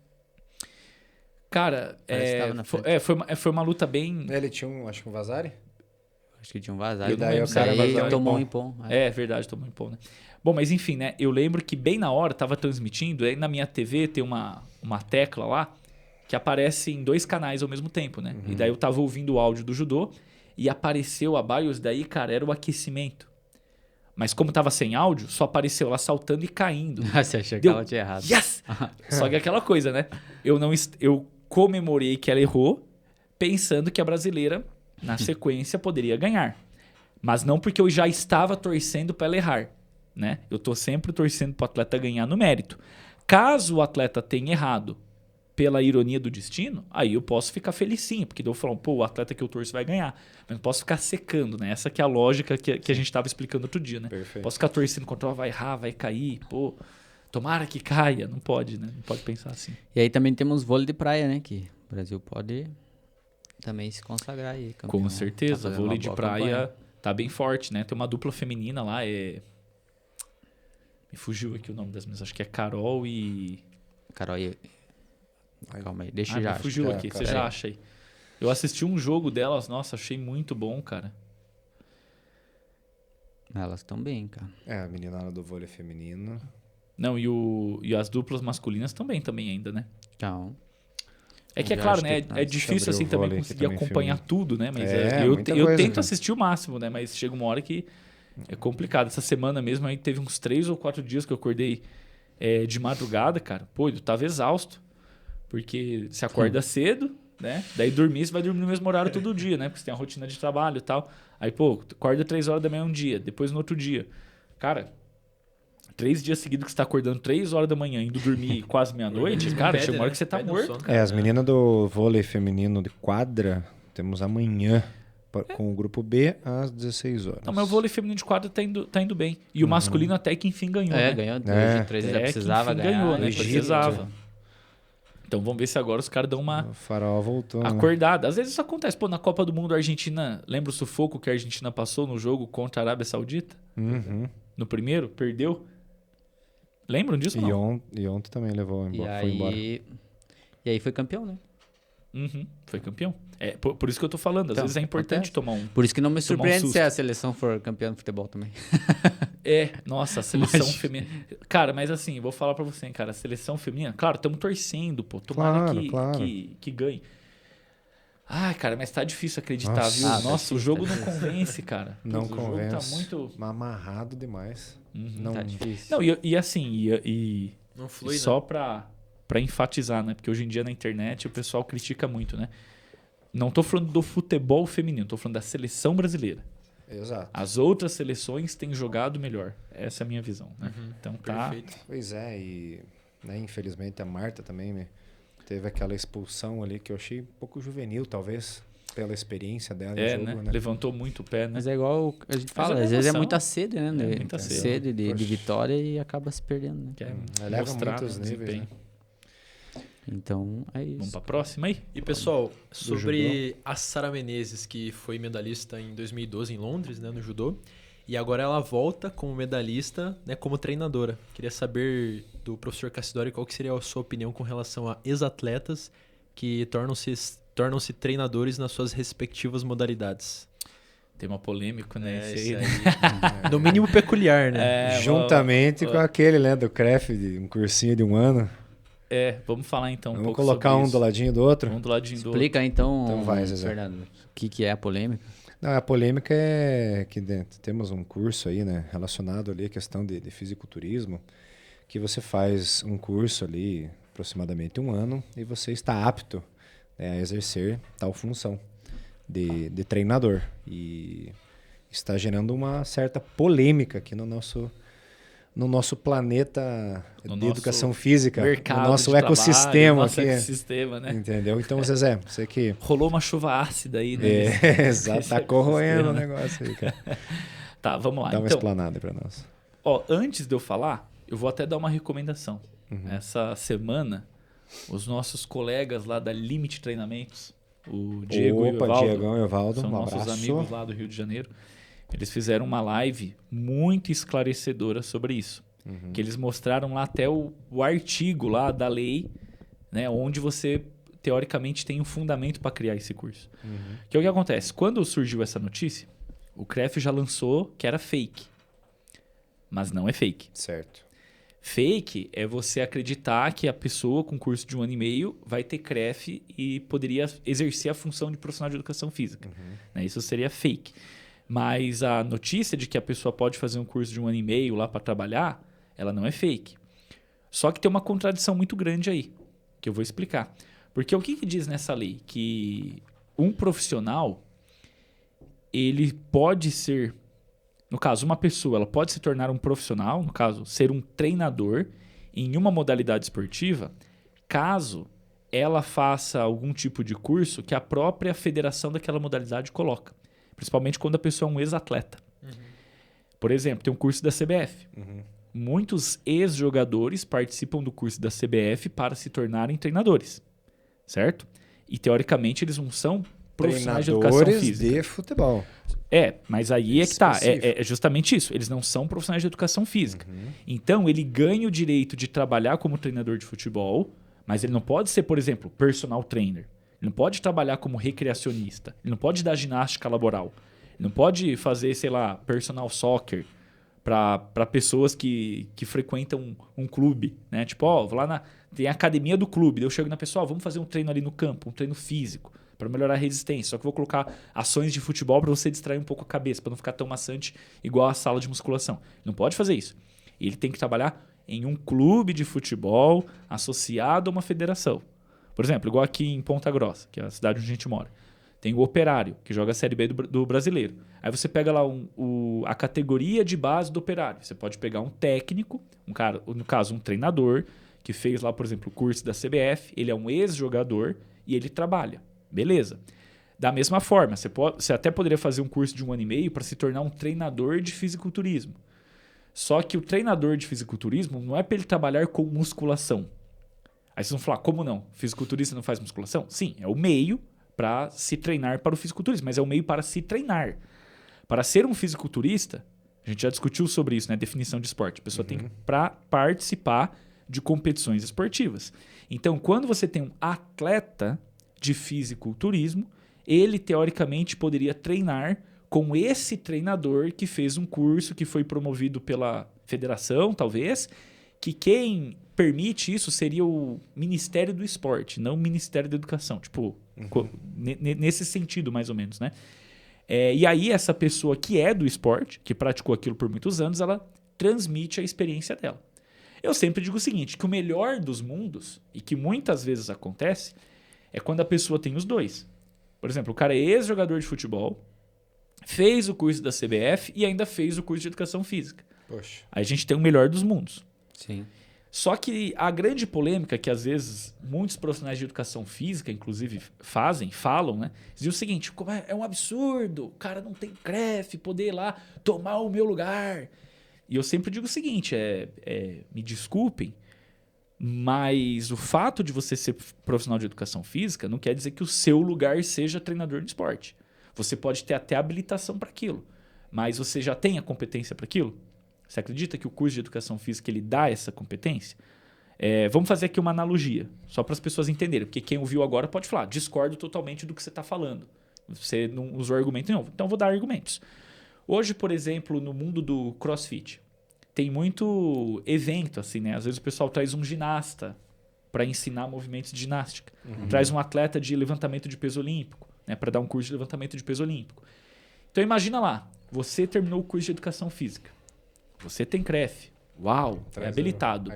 Cara, Parece que tava na frente. foi uma luta bem... Ele tinha acho que um Vazari? Acho que tinha um vazado. E daí o cara Daí vazou um tomou um impom. impom. É verdade, tomou um impom, né? Bom, mas enfim, né? Eu lembro que bem na hora tava transmitindo, aí na minha TV tem uma tecla lá que aparece em 2 canais ao mesmo tempo, né? E daí eu tava ouvindo o áudio do judô e apareceu a Bios, daí, cara, era o aquecimento. Mas como tava sem áudio, só apareceu ela saltando e caindo. Você achou que Deu- ela tinha errado. Yes! Só que aquela coisa, né? Eu comemorei que ela errou, pensando que a brasileira, na sequência, poderia ganhar. Mas não porque eu já estava torcendo para ela errar, né? Eu tô sempre torcendo para o atleta ganhar no mérito. Caso o atleta tenha errado pela ironia do destino, aí eu posso ficar felicinho, porque daí eu falo, pô, o atleta que eu torço vai ganhar. Mas não posso ficar secando, né? Essa que é a lógica que a gente estava explicando outro dia, né? Perfeito. Posso ficar torcendo contra ela, vai errar, vai cair, pô, tomara que caia. Não pode, né? Não pode pensar assim. E aí também temos vôlei de praia, né? Que o Brasil pode também se consagrar aí. Campeão, Com né? certeza, Tá fazendo vôlei uma de boa praia campanha. tá bem forte, né? Tem uma dupla feminina lá, Me fugiu aqui o nome das meninas, acho que é Carol e... Carol, calma aí, deixa eu me já. fugiu É, aqui, cara. você já acha aí. Eu assisti um jogo delas, nossa, achei muito bom, cara. Elas estão bem, cara. É, a menina do vôlei feminino. Não, e as duplas masculinas também ainda, né? Então, É que é Eu claro, acho né? que- É difícil Sobre o assim também vôlei aqui conseguir também, acompanhar feminino. tudo, né? Mas É, eu muita tento coisa, cara. assistir o máximo, né? Mas chega uma hora que é complicado. Essa semana mesmo aí teve uns 3 ou 4 dias que eu acordei de madrugada, cara. Pô, eu tava exausto. Porque você acorda cedo, né? Daí dormir, você vai dormir no mesmo horário todo dia, né? Porque você tem a rotina de trabalho e tal. Aí, pô, acorda 3 horas da manhã um dia, depois no outro dia. Cara, 3 dias seguidos que você tá acordando 3 horas da manhã, indo dormir quase meia-noite, cara, chega uma hora que você tá Pede um morto. sono, É, cara. as meninas do vôlei feminino de quadra, temos amanhã com o grupo B às 16 horas. Não, mas o vôlei feminino de quadra tá indo bem. E o masculino até que enfim ganhou, né? ganhou. É. Hoje 3 É, já que precisava enfim ganhar. ganhou, né? Egito. Precisava. Então vamos ver se agora os caras dão uma O farol voltou, né? acordada. Às vezes isso acontece. Pô, na Copa do Mundo, a Argentina... Lembra o sufoco que a Argentina passou no jogo contra a Arábia Saudita? Uhum. No primeiro? Perdeu? Lembram disso? Não? E ontem também levou E embora. Foi embora. aí foi campeão, né? Foi campeão. Por isso que eu tô falando. Às Então, vezes é importante acontece. tomar um... Por isso que não me Tomar um surpreende susto. se a seleção for campeã de futebol também. Nossa, a seleção feminina... Cara, mas assim, vou falar pra você, cara. A seleção feminina... Claro, estamos torcendo, pô. Tomara Claro. que ganhe. Ai, cara, mas tá difícil acreditar, Nossa. viu? Ah, Nossa, o jogo não convence, cara. Não Putz, o jogo convence. tá muito... Amarrado demais. Não, Tá difícil. Não, e assim, Não flui, só pra enfatizar, né? Porque hoje em dia na internet o pessoal critica muito, né? Não tô falando do futebol feminino, tô falando da seleção brasileira. Exato. As outras seleções têm jogado melhor. Essa é a minha visão, né? Então tá... Perfeito. Pois é, e né, infelizmente a Marta também teve aquela expulsão ali que eu achei um pouco juvenil, talvez, pela experiência dela no jogo, né? né? Levantou muito o pé, né? Mas é igual a gente fala, é às vezes é emoção. muita sede, né? muita sede. de Poxa. vitória e acaba se perdendo, né? Quer Eleva mostrar, muitos né, níveis, desempenho. né? Então, é Vamos isso. pra próxima aí? E pessoal, sobre a Sara Menezes, que foi medalhista em 2012 em Londres, né, no judô, e agora ela volta como medalhista, né, como treinadora. Queria saber do professor Cassidori qual que seria a sua opinião com relação a ex-atletas que tornam-se treinadores nas suas respectivas modalidades. Tema polêmico, né? Esse Esse aí, aí. No mínimo peculiar, né? Juntamente com aquele, né, do CREF, de um cursinho de 1 ano. Vamos falar então um Vamos pouco colocar sobre um isso. do ladinho do outro. Um do ladinho do outro. Explica então, Então vai, Zezé. Fernando, o que é a polêmica? Não, a polêmica é que temos um curso aí, né, relacionado ali à questão de fisiculturismo, que você faz um curso ali, aproximadamente 1 ano, e você está apto, né, a exercer tal função de treinador. E está gerando uma certa polêmica aqui no nosso planeta No de nosso educação física, mercado no nosso de trabalho, ecossistema nosso aqui. ecossistema, né? Entendeu? Então, Zezé, você que... Rolou uma chuva ácida aí, né? Exato, tá corroendo o né? negócio aí, cara. Tá, vamos lá. Dá uma Então, explanada aí pra nós. antes de eu falar, eu vou até dar uma recomendação. Essa semana, os nossos colegas lá da Limite Treinamentos, o Diego e o Evaldo, Diegão e Evaldo, são um nossos abraço. amigos lá do Rio de Janeiro, eles fizeram uma live muito esclarecedora sobre isso. Que eles mostraram lá até o artigo lá da lei, né, onde você, teoricamente, tem um fundamento para criar esse curso. Que é o que acontece? Quando surgiu essa notícia, o CREF já lançou que era fake. Mas não é fake. Certo. Fake é você acreditar que a pessoa com curso de 1 ano e meio vai ter CREF e poderia exercer a função de profissional de educação física. Né? Isso seria fake. Mas a notícia de que a pessoa pode fazer um curso de 1 ano e meio lá para trabalhar, ela não é fake. Só que tem uma contradição muito grande aí, que eu vou explicar. Porque o que diz nessa lei? Que um profissional, ele pode ser... No caso, uma pessoa ela pode se tornar um profissional, no caso, ser um treinador em uma modalidade esportiva, caso ela faça algum tipo de curso que a própria federação daquela modalidade coloca. Principalmente quando a pessoa é um ex-atleta. Por exemplo, tem um curso da CBF. Muitos ex-jogadores participam do curso da CBF para se tornarem treinadores. Certo? E, teoricamente, eles não são profissionais de educação Treinadores física. de futebol. Mas aí é que tá. Específico. É justamente isso. Eles não são profissionais de educação física. Então, ele ganha o direito de trabalhar como treinador de futebol, mas ele não pode ser, por exemplo, personal trainer. Ele não pode trabalhar como recreacionista. Ele não pode dar ginástica laboral. Ele não pode fazer, sei lá, personal soccer para pessoas que frequentam um clube. Né? Tipo, vou lá tem a academia do clube. Daí eu chego na pessoa, vamos fazer um treino ali no campo, um treino físico, para melhorar a resistência. Só que eu vou colocar ações de futebol para você distrair um pouco a cabeça, para não ficar tão maçante igual a sala de musculação. Não pode fazer isso. Ele tem que trabalhar em um clube de futebol associado a uma federação. Por exemplo, igual aqui em Ponta Grossa, que é a cidade onde a gente mora. Tem o Operário, que joga a Série B do Brasileiro. Aí você pega lá a categoria de base do Operário. Você pode pegar um técnico, um cara, no caso, um treinador, que fez lá, por exemplo, o curso da CBF. Ele é um ex-jogador e ele trabalha. Beleza. Da mesma forma, você até poderia fazer um curso de 1 ano e meio para se tornar um treinador de fisiculturismo. Só que o treinador de fisiculturismo não é para ele trabalhar com musculação. Aí vocês vão falar, como não? Fisiculturista não faz musculação? Sim, é o meio para se treinar para o fisiculturismo, mas é o meio para se treinar. Para ser um fisiculturista, a gente já discutiu sobre isso, né? Definição de esporte. A pessoa tem que participar de competições esportivas. Então, quando você tem um atleta, de fisiculturismo, ele teoricamente poderia treinar com esse treinador que fez um curso que foi promovido pela federação, talvez, que quem permite isso seria o Ministério do Esporte, não o Ministério da Educação. Tipo, nesse sentido, mais ou menos, né? E aí, essa pessoa que é do esporte, que praticou aquilo por muitos anos, ela transmite a experiência dela. Eu sempre digo o seguinte, que o melhor dos mundos, e que muitas vezes acontece, é quando a pessoa tem os dois. Por exemplo, o cara é ex-jogador de futebol, fez o curso da CBF e ainda fez o curso de educação física. Poxa. Aí a gente tem o melhor dos mundos. Sim. Só que a grande polêmica que às vezes muitos profissionais de educação física, inclusive, falam, né? Dizem o seguinte, é um absurdo, o cara não tem CREF, poder ir lá tomar o meu lugar. E eu sempre digo o seguinte, me desculpem, mas o fato de você ser profissional de educação física não quer dizer que o seu lugar seja treinador de esporte. Você pode ter até habilitação para aquilo, mas você já tem a competência para aquilo? Você acredita que o curso de educação física ele dá essa competência? Vamos fazer aqui uma analogia, só para as pessoas entenderem, porque quem ouviu agora pode falar, discordo totalmente do que você está falando. Você não usou argumento nenhum, então eu vou dar argumentos. Hoje, por exemplo, no mundo do CrossFit, tem muito evento, assim, né? Às vezes o pessoal traz um ginasta para ensinar movimentos de ginástica, traz um atleta de levantamento de peso olímpico, né? Para dar um curso de levantamento de peso olímpico. Então imagina lá, você terminou o curso de educação física, você tem CREF, uau, é habilitado.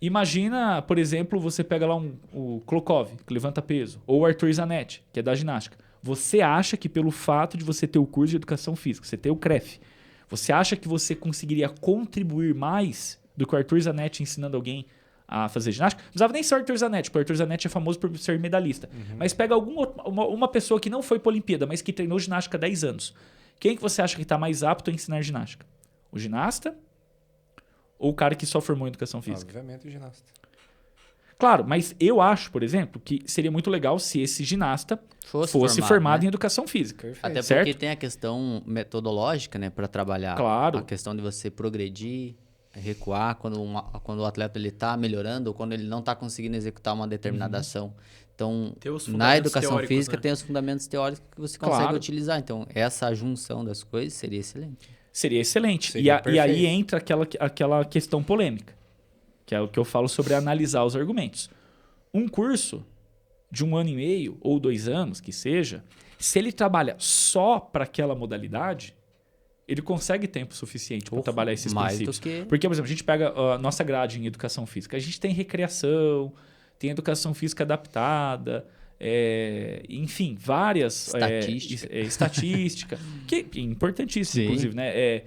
Imagina, por exemplo, você pega lá o Klokov, que levanta peso, ou o Arthur Zanetti, que é da ginástica. Você acha que pelo fato de você ter o curso de educação física, você ter o CREF, você acha que você conseguiria contribuir mais do que o Arthur Zanetti ensinando alguém a fazer ginástica? Não precisava nem ser o Arthur Zanetti, porque o Arthur Zanetti é famoso por ser medalhista. Mas pega uma pessoa que não foi para a Olimpíada, mas que treinou ginástica há 10 anos. Quem que você acha que está mais apto a ensinar ginástica? O ginasta ou o cara que só formou em educação física? Obviamente o ginasta. Claro, mas eu acho, por exemplo, que seria muito legal se esse ginasta fosse formado, né, em educação física. Perfeito. Até certo? porque tem a questão metodológica, né, para trabalhar. Claro. A questão de você progredir, recuar quando o atleta ele tá melhorando ou quando ele não está conseguindo executar uma determinada ação. Então, na educação física, né, tem os fundamentos teóricos que você consegue utilizar. Então, essa junção das coisas seria excelente. Seria excelente. E aí entra aquela questão polêmica, que é o que eu falo sobre analisar os argumentos. Um curso de 1 ano e meio ou 2 anos, que seja, se ele trabalha só para aquela modalidade, ele consegue tempo suficiente para trabalhar esses princípios. Porque, por exemplo, a gente pega a nossa grade em educação física. A gente tem recreação, tem educação física adaptada, enfim, várias... Estatística, que é importantíssimo, inclusive, né?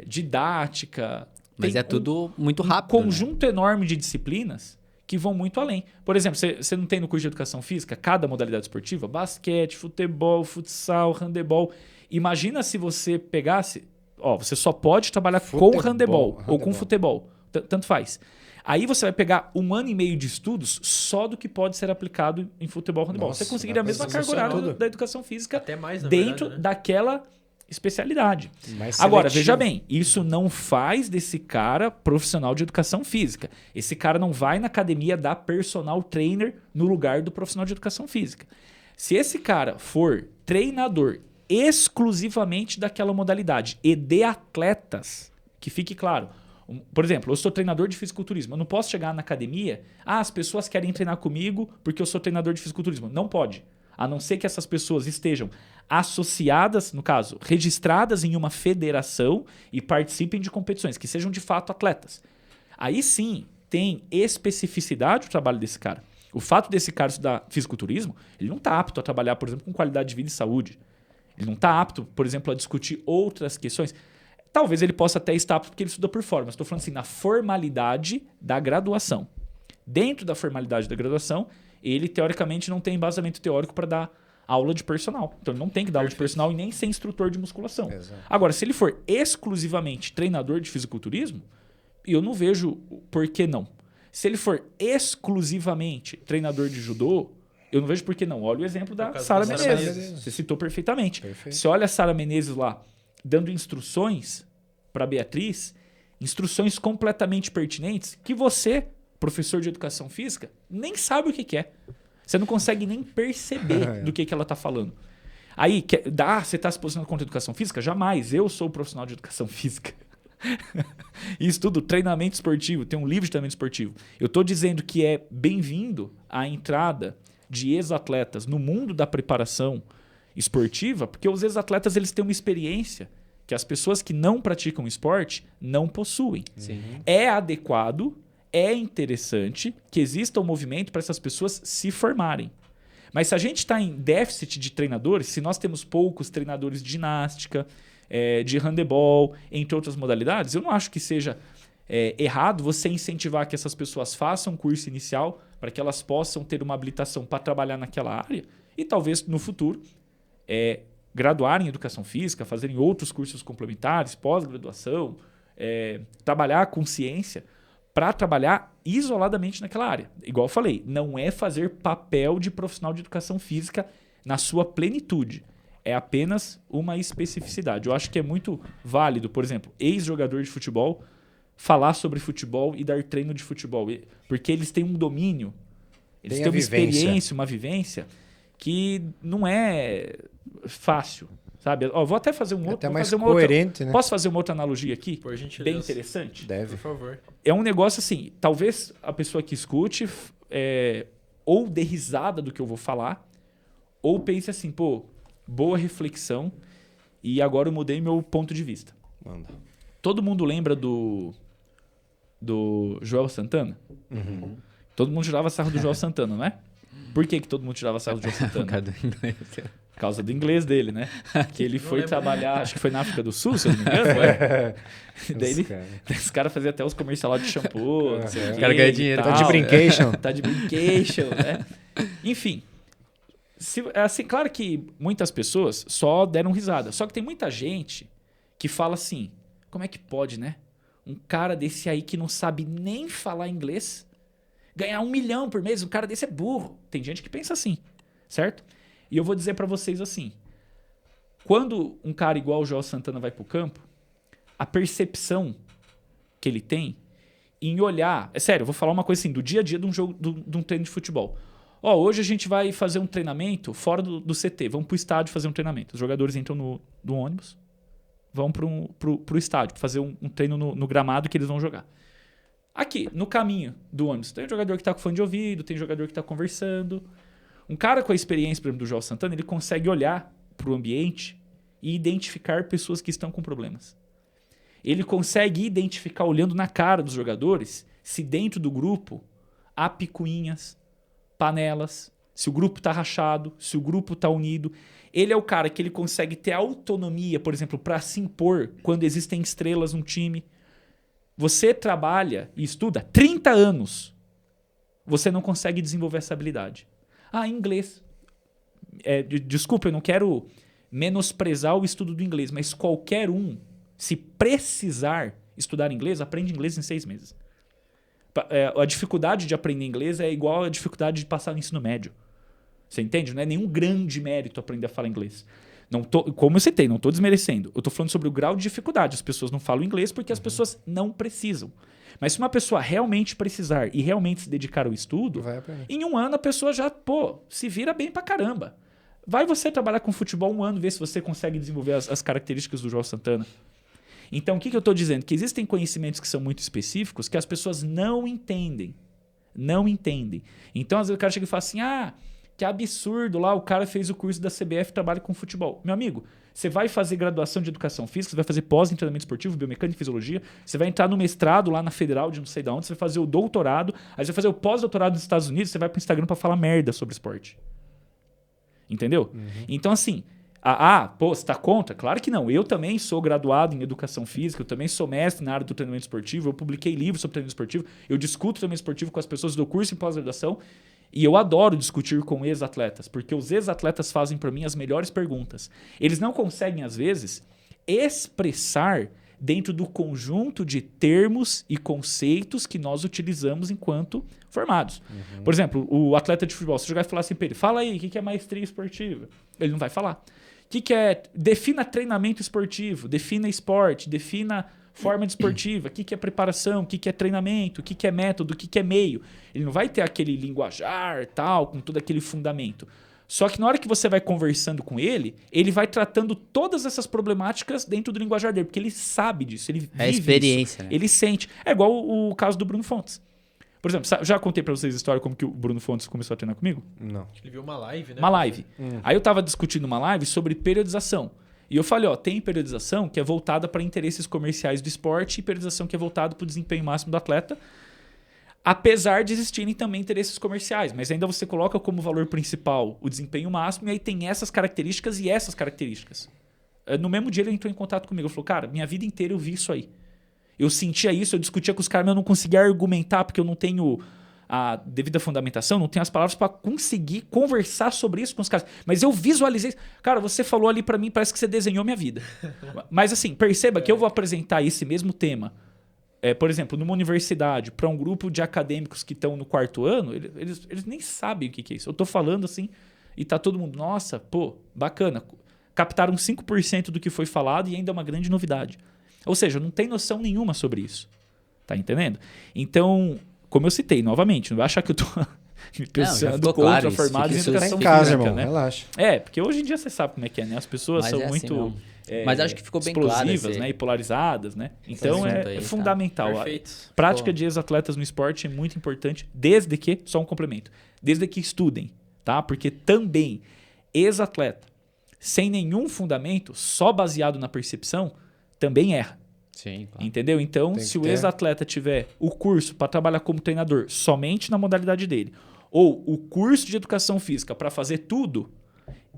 Didática... Mas é tudo muito rápido. Um conjunto enorme de disciplinas que vão muito além. Por exemplo, você não tem no curso de educação física cada modalidade esportiva? Basquete, futebol, futsal, handebol. Imagina se você pegasse... você só pode trabalhar com handebol ou com futebol. Tanto faz. Aí você vai pegar 1 ano e meio de estudos só do que pode ser aplicado em futebol e handebol. Você conseguiria a mesma carga horária da educação física até mais, dentro verdade, né, daquela especialidade. Agora, veja bem, isso não faz desse cara profissional de educação física. Esse cara não vai na academia dar personal trainer no lugar do profissional de educação física. Se esse cara for treinador exclusivamente daquela modalidade e de atletas, que fique claro, por exemplo, eu sou treinador de fisiculturismo, eu não posso chegar na academia, as pessoas querem treinar comigo porque eu sou treinador de fisiculturismo. Não pode. A não ser que essas pessoas estejam associadas, no caso, registradas em uma federação e participem de competições, que sejam de fato atletas. Aí sim, tem especificidade o trabalho desse cara. O fato desse cara estudar fisiculturismo, ele não está apto a trabalhar, por exemplo, com qualidade de vida e saúde. Ele não está apto, por exemplo, a discutir outras questões. Talvez ele possa até estar apto porque ele estuda por fora, mas estou falando assim, na formalidade da graduação. Dentro da formalidade da graduação, ele, teoricamente, não tem embasamento teórico para dar aula de personal. Então, ele não tem que dar aula de personal e nem ser instrutor de musculação. Exato. Agora, se ele for exclusivamente treinador de fisiculturismo, eu não vejo por que não. Se ele for exclusivamente treinador de judô, eu não vejo por que não. Olha o exemplo da Sara Menezes. Você citou perfeitamente. Você olha a Sara Menezes lá, dando instruções para Beatriz, instruções completamente pertinentes, que você, professor de educação física, nem sabe o que é. Você não consegue nem perceber do que ela está falando. Aí, você está se posicionando contra a educação física? Jamais. Eu sou profissional de educação física. E estudo treinamento esportivo. Tem um livro de treinamento esportivo. Eu estou dizendo que é bem-vindo a entrada de ex-atletas no mundo da preparação esportiva, porque os ex-atletas eles têm uma experiência que as pessoas que não praticam esporte não possuem. Sim. É adequado, é interessante que exista um movimento para essas pessoas se formarem. Mas se a gente está em déficit de treinadores, se nós temos poucos treinadores de ginástica, de handebol, entre outras modalidades, eu não acho que seja errado você incentivar que essas pessoas façam um curso inicial para que elas possam ter uma habilitação para trabalhar naquela área e talvez no futuro graduarem em educação física, fazerem outros cursos complementares, pós-graduação, trabalhar com ciência para trabalhar isoladamente naquela área. Igual eu falei, não é fazer papel de profissional de educação física na sua plenitude. É apenas uma especificidade. Eu acho que é muito válido, por exemplo, ex-jogador de futebol falar sobre futebol e dar treino de futebol. Porque eles têm um domínio, eles têm uma experiência, uma vivência que não é fácil. Sabe? Vou até fazer um outro. Até mais coerente, né? Posso fazer uma outra analogia aqui? Por gentileza. Bem interessante? Deve. Por favor. É um negócio assim, talvez a pessoa que escute ou dê risada do que eu vou falar, ou pense assim, pô, boa reflexão e agora eu mudei meu ponto de vista. Manda. Todo mundo lembra do Joel Santana? Uhum. Todo mundo tirava sarro do Joel Santana, não é? Por que todo mundo tirava sarro do Joel Santana? Por causa do inglês dele, né? Que ele foi trabalhar, acho que foi na África do Sul, se eu não me engano. Daí esse cara fazia até os comerciais lá de shampoo. Não sei o cara ganha dinheiro. Tá de brincation. Tá de brincation, né? Enfim. Assim, claro que muitas pessoas só deram risada. Só que tem muita gente que fala assim, como é que pode, né? Um cara desse aí que não sabe nem falar inglês ganhar 1 milhão por mês, um cara desse é burro. Tem gente que pensa assim, certo? E eu vou dizer pra vocês assim, quando um cara igual o Joel Santana vai pro campo, a percepção que ele tem em olhar... É sério, eu vou falar uma coisa assim, do dia a dia de um jogo, de um treino de futebol. Hoje a gente vai fazer um treinamento fora do CT, vamos pro estádio fazer um treinamento. Os jogadores entram no ônibus, vão pro estádio, fazer um treino no gramado que eles vão jogar. Aqui, no caminho do ônibus, tem um jogador que tá com fone de ouvido, tem um jogador que tá conversando. Um cara com a experiência, por exemplo, do Joel Santana, ele consegue olhar pro ambiente e identificar pessoas que estão com problemas. Ele consegue identificar, olhando na cara dos jogadores, se dentro do grupo há picuinhas, panelas, se o grupo tá rachado, se o grupo tá unido. Ele é o cara que ele consegue ter autonomia, por exemplo, para se impor quando existem estrelas num time. Você trabalha e estuda 30 anos. Você não consegue desenvolver essa habilidade. Inglês. Desculpa, eu não quero menosprezar o estudo do inglês, mas qualquer um, se precisar estudar inglês, aprende inglês em 6 meses. A dificuldade de aprender inglês é igual à dificuldade de passar no ensino médio. Você entende? Não é nenhum grande mérito aprender a falar inglês. Como eu citei, não estou desmerecendo. Eu estou falando sobre o grau de dificuldade. As pessoas não falam inglês porque as pessoas não precisam. Mas se uma pessoa realmente precisar e realmente se dedicar ao estudo, em 1 ano a pessoa já se vira bem pra caramba. Vai você trabalhar com futebol 1 ano, ver se você consegue desenvolver as características do Joel Santana. Então, o que eu estou dizendo? Que existem conhecimentos que são muito específicos que as pessoas não entendem. Não entendem. Então, às vezes o cara chega e fala assim, que absurdo lá, o cara fez o curso da CBF e trabalha com futebol. Meu amigo, você vai fazer graduação de educação física, você vai fazer pós em treinamento esportivo, biomecânica e fisiologia, você vai entrar no mestrado lá na Federal de não sei de onde, você vai fazer o doutorado, aí você vai fazer o pós-doutorado nos Estados Unidos, você vai pro Instagram para falar merda sobre esporte. Entendeu? Então, assim, você tá contra? Claro que não. Eu também sou graduado em educação física, eu também sou mestre na área do treinamento esportivo, eu publiquei livros sobre treinamento esportivo, eu discuto treinamento esportivo com as pessoas do curso em pós-graduação. E eu adoro discutir com ex-atletas, porque os ex-atletas fazem para mim as melhores perguntas. Eles não conseguem, às vezes, expressar dentro do conjunto de termos e conceitos que nós utilizamos enquanto formados. Por exemplo, o atleta de futebol, se jogar e falar assim para ele, fala aí, o que é maestria esportiva? Ele não vai falar. O que é? Defina treinamento esportivo, defina esporte, defina forma desportiva, o que é preparação, o que é treinamento, o que é método, o que é meio. Ele não vai ter aquele linguajar tal, com todo aquele fundamento. Só que na hora que você vai conversando com ele, ele vai tratando todas essas problemáticas dentro do linguajar dele, porque ele sabe disso, ele vive É a experiência, isso, né? ele sente. É igual o caso do Bruno Fontes. Por exemplo, já contei pra vocês a história como que o Bruno Fontes começou a treinar comigo? Não. Ele viu uma live, né? Uma live. Aí eu tava discutindo uma live sobre periodização. E eu falei, ó, tem periodização que é voltada para interesses comerciais do esporte e periodização que é voltada para o desempenho máximo do atleta. Apesar de existirem também interesses comerciais, mas ainda você coloca como valor principal o desempenho máximo e aí tem essas características e essas características. No mesmo dia ele entrou em contato comigo, ele falou, cara, minha vida inteira eu vi isso aí. Eu sentia isso, eu discutia com os caras, mas eu não conseguia argumentar porque eu não tenho a devida fundamentação, não tenho as palavras para conseguir conversar sobre isso com os caras. Mas eu visualizei. Cara, você falou ali para mim, parece que você desenhou minha vida. Mas assim, perceba que eu vou apresentar esse mesmo tema, por exemplo, numa universidade, para um grupo de acadêmicos que estão no 4º ano, eles nem sabem o que é isso. Eu tô falando assim e tá todo mundo, nossa, pô, bacana. Captaram 5% do que foi falado e ainda é uma grande novidade. Ou seja, não tem noção nenhuma sobre isso. Tá entendendo? Então, como eu citei, novamente, não vai achar que eu tô me pensando contra formados em educação em casa, física, irmão, né? relaxa. Porque hoje em dia você sabe como é que é, né? As pessoas Mas são é assim muito mesmo. Mas acho que ficou bem claro explosivas, esse- né? E polarizadas, né? Então assunto aí, é tá? fundamental. Perfeito. A prática de ex-atletas no esporte é muito importante, desde que, só um complemento, desde que estudem, tá? Porque também ex-atleta sem nenhum fundamento, só baseado na percepção, também erra. Sim, claro. Entendeu? Então, Tem que se o ter. ex-atleta tiver o curso para trabalhar como treinador somente na modalidade dele, ou o curso de educação física para fazer tudo,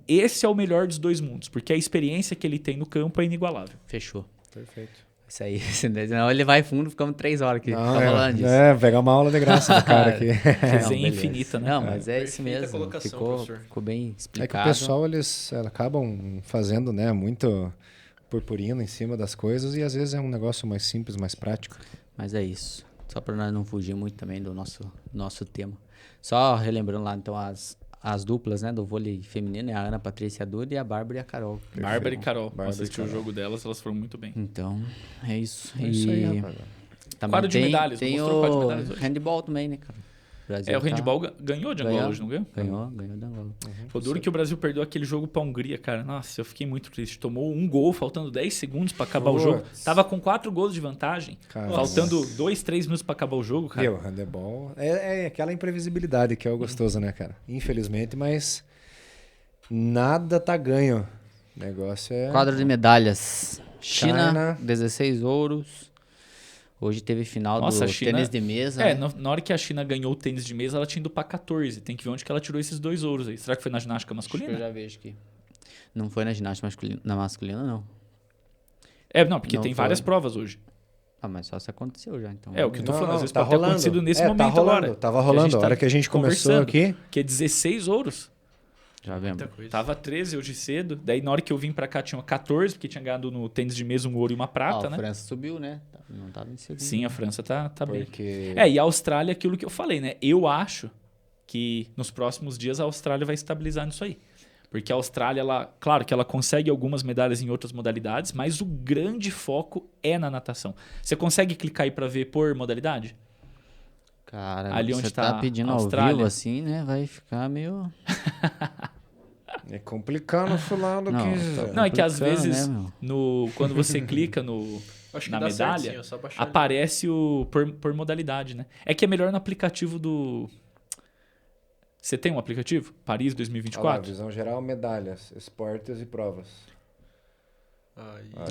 esse é o melhor dos dois mundos, porque a experiência que ele tem no campo é inigualável. Fechou. Perfeito. Isso aí, senão ele vai fundo, ficamos 3 horas aqui Não, falando disso. pegar uma aula de graça do cara aqui. Resenha beleza. infinita, né? Não, mas é isso Perfeita mesmo. colocação, Ficou, professor. ficou bem É que explicado. o pessoal, eles acabam fazendo, né, muito purpurina em cima das coisas e às vezes é um negócio mais simples, mais prático. Mas é isso. Só para nós não fugir muito também do nosso tema. Só relembrando lá, então, as duplas, né, do vôlei feminino, é a Ana Patrícia Duda e a Bárbara e a Carol. Bárbara e Carol. Bárbara Assisti e o Carol. jogo delas, elas foram muito bem. Então, é isso. É isso aí, rapaz. Também Quadro de medalhas, tem mostrou o quadro de medalhas o hoje? handball também, né, cara? O Brasil O handball ganhou de Angola Ganhou. hoje, não ganhou? Ganhou da Angola. Foi duro que o Brasil perdeu aquele jogo pra Hungria, cara. Nossa, eu fiquei muito triste. Tomou um gol, faltando 10 segundos pra acabar o jogo. Putz. Tava com 4 gols de vantagem. Cara, Faltando 2, 3 minutos pra acabar o jogo, cara. Meu, handebol é aquela imprevisibilidade que é o gostoso, né, cara? Infelizmente, mas nada tá ganho. O negócio é... Quadro de medalhas. China, China. 16 ouros. Hoje teve final Nossa, a do China- tênis de mesa. né? Na hora que a China ganhou o tênis de mesa, ela tinha ido pra 14. Tem que ver onde que ela tirou esses 2 ouros aí. Será que foi na ginástica Acho que eu masculina? já vejo aqui. Não foi na ginástica masculina, na masculina, não. Não, porque Não tem foi. várias provas hoje. Ah, mas só se aconteceu já, então. É, o que eu tô Não, falando. não, Às vezes tá pode ter rolando. acontecido nesse Tá momento rolando, agora. tava Que a rolando. gente A tá hora que a gente começou conversando. aqui... Que é 16 ouros. Já vemos. Muita coisa. Tava 13 hoje cedo. Daí na hora que eu vim pra cá tinha 14, porque tinha ganhado no tênis de mesa um ouro e uma prata, a né? França subiu, né? Não tava em segundo. Sim, a França tá bem. Porque... E a Austrália, aquilo que eu falei, né? Eu acho que nos próximos dias a Austrália vai estabilizar nisso aí. Porque a Austrália, claro que ela consegue algumas medalhas em outras modalidades, mas o grande foco é na natação. Você consegue clicar aí pra ver por modalidade? Cara, Ali você onde tá tá pedindo a ao Austrália. vivo assim, né? Vai ficar meio... É complicado falar do Não, que... Não, é que às complicando, vezes, né, meu? quando você clica Acho que na dá certo, medalha, sim, é só baixar ali. aparece o por modalidade, né? É que é melhor no aplicativo do... Você tem um aplicativo? Paris Olha lá, 2024? visão geral, medalhas, esportes e provas.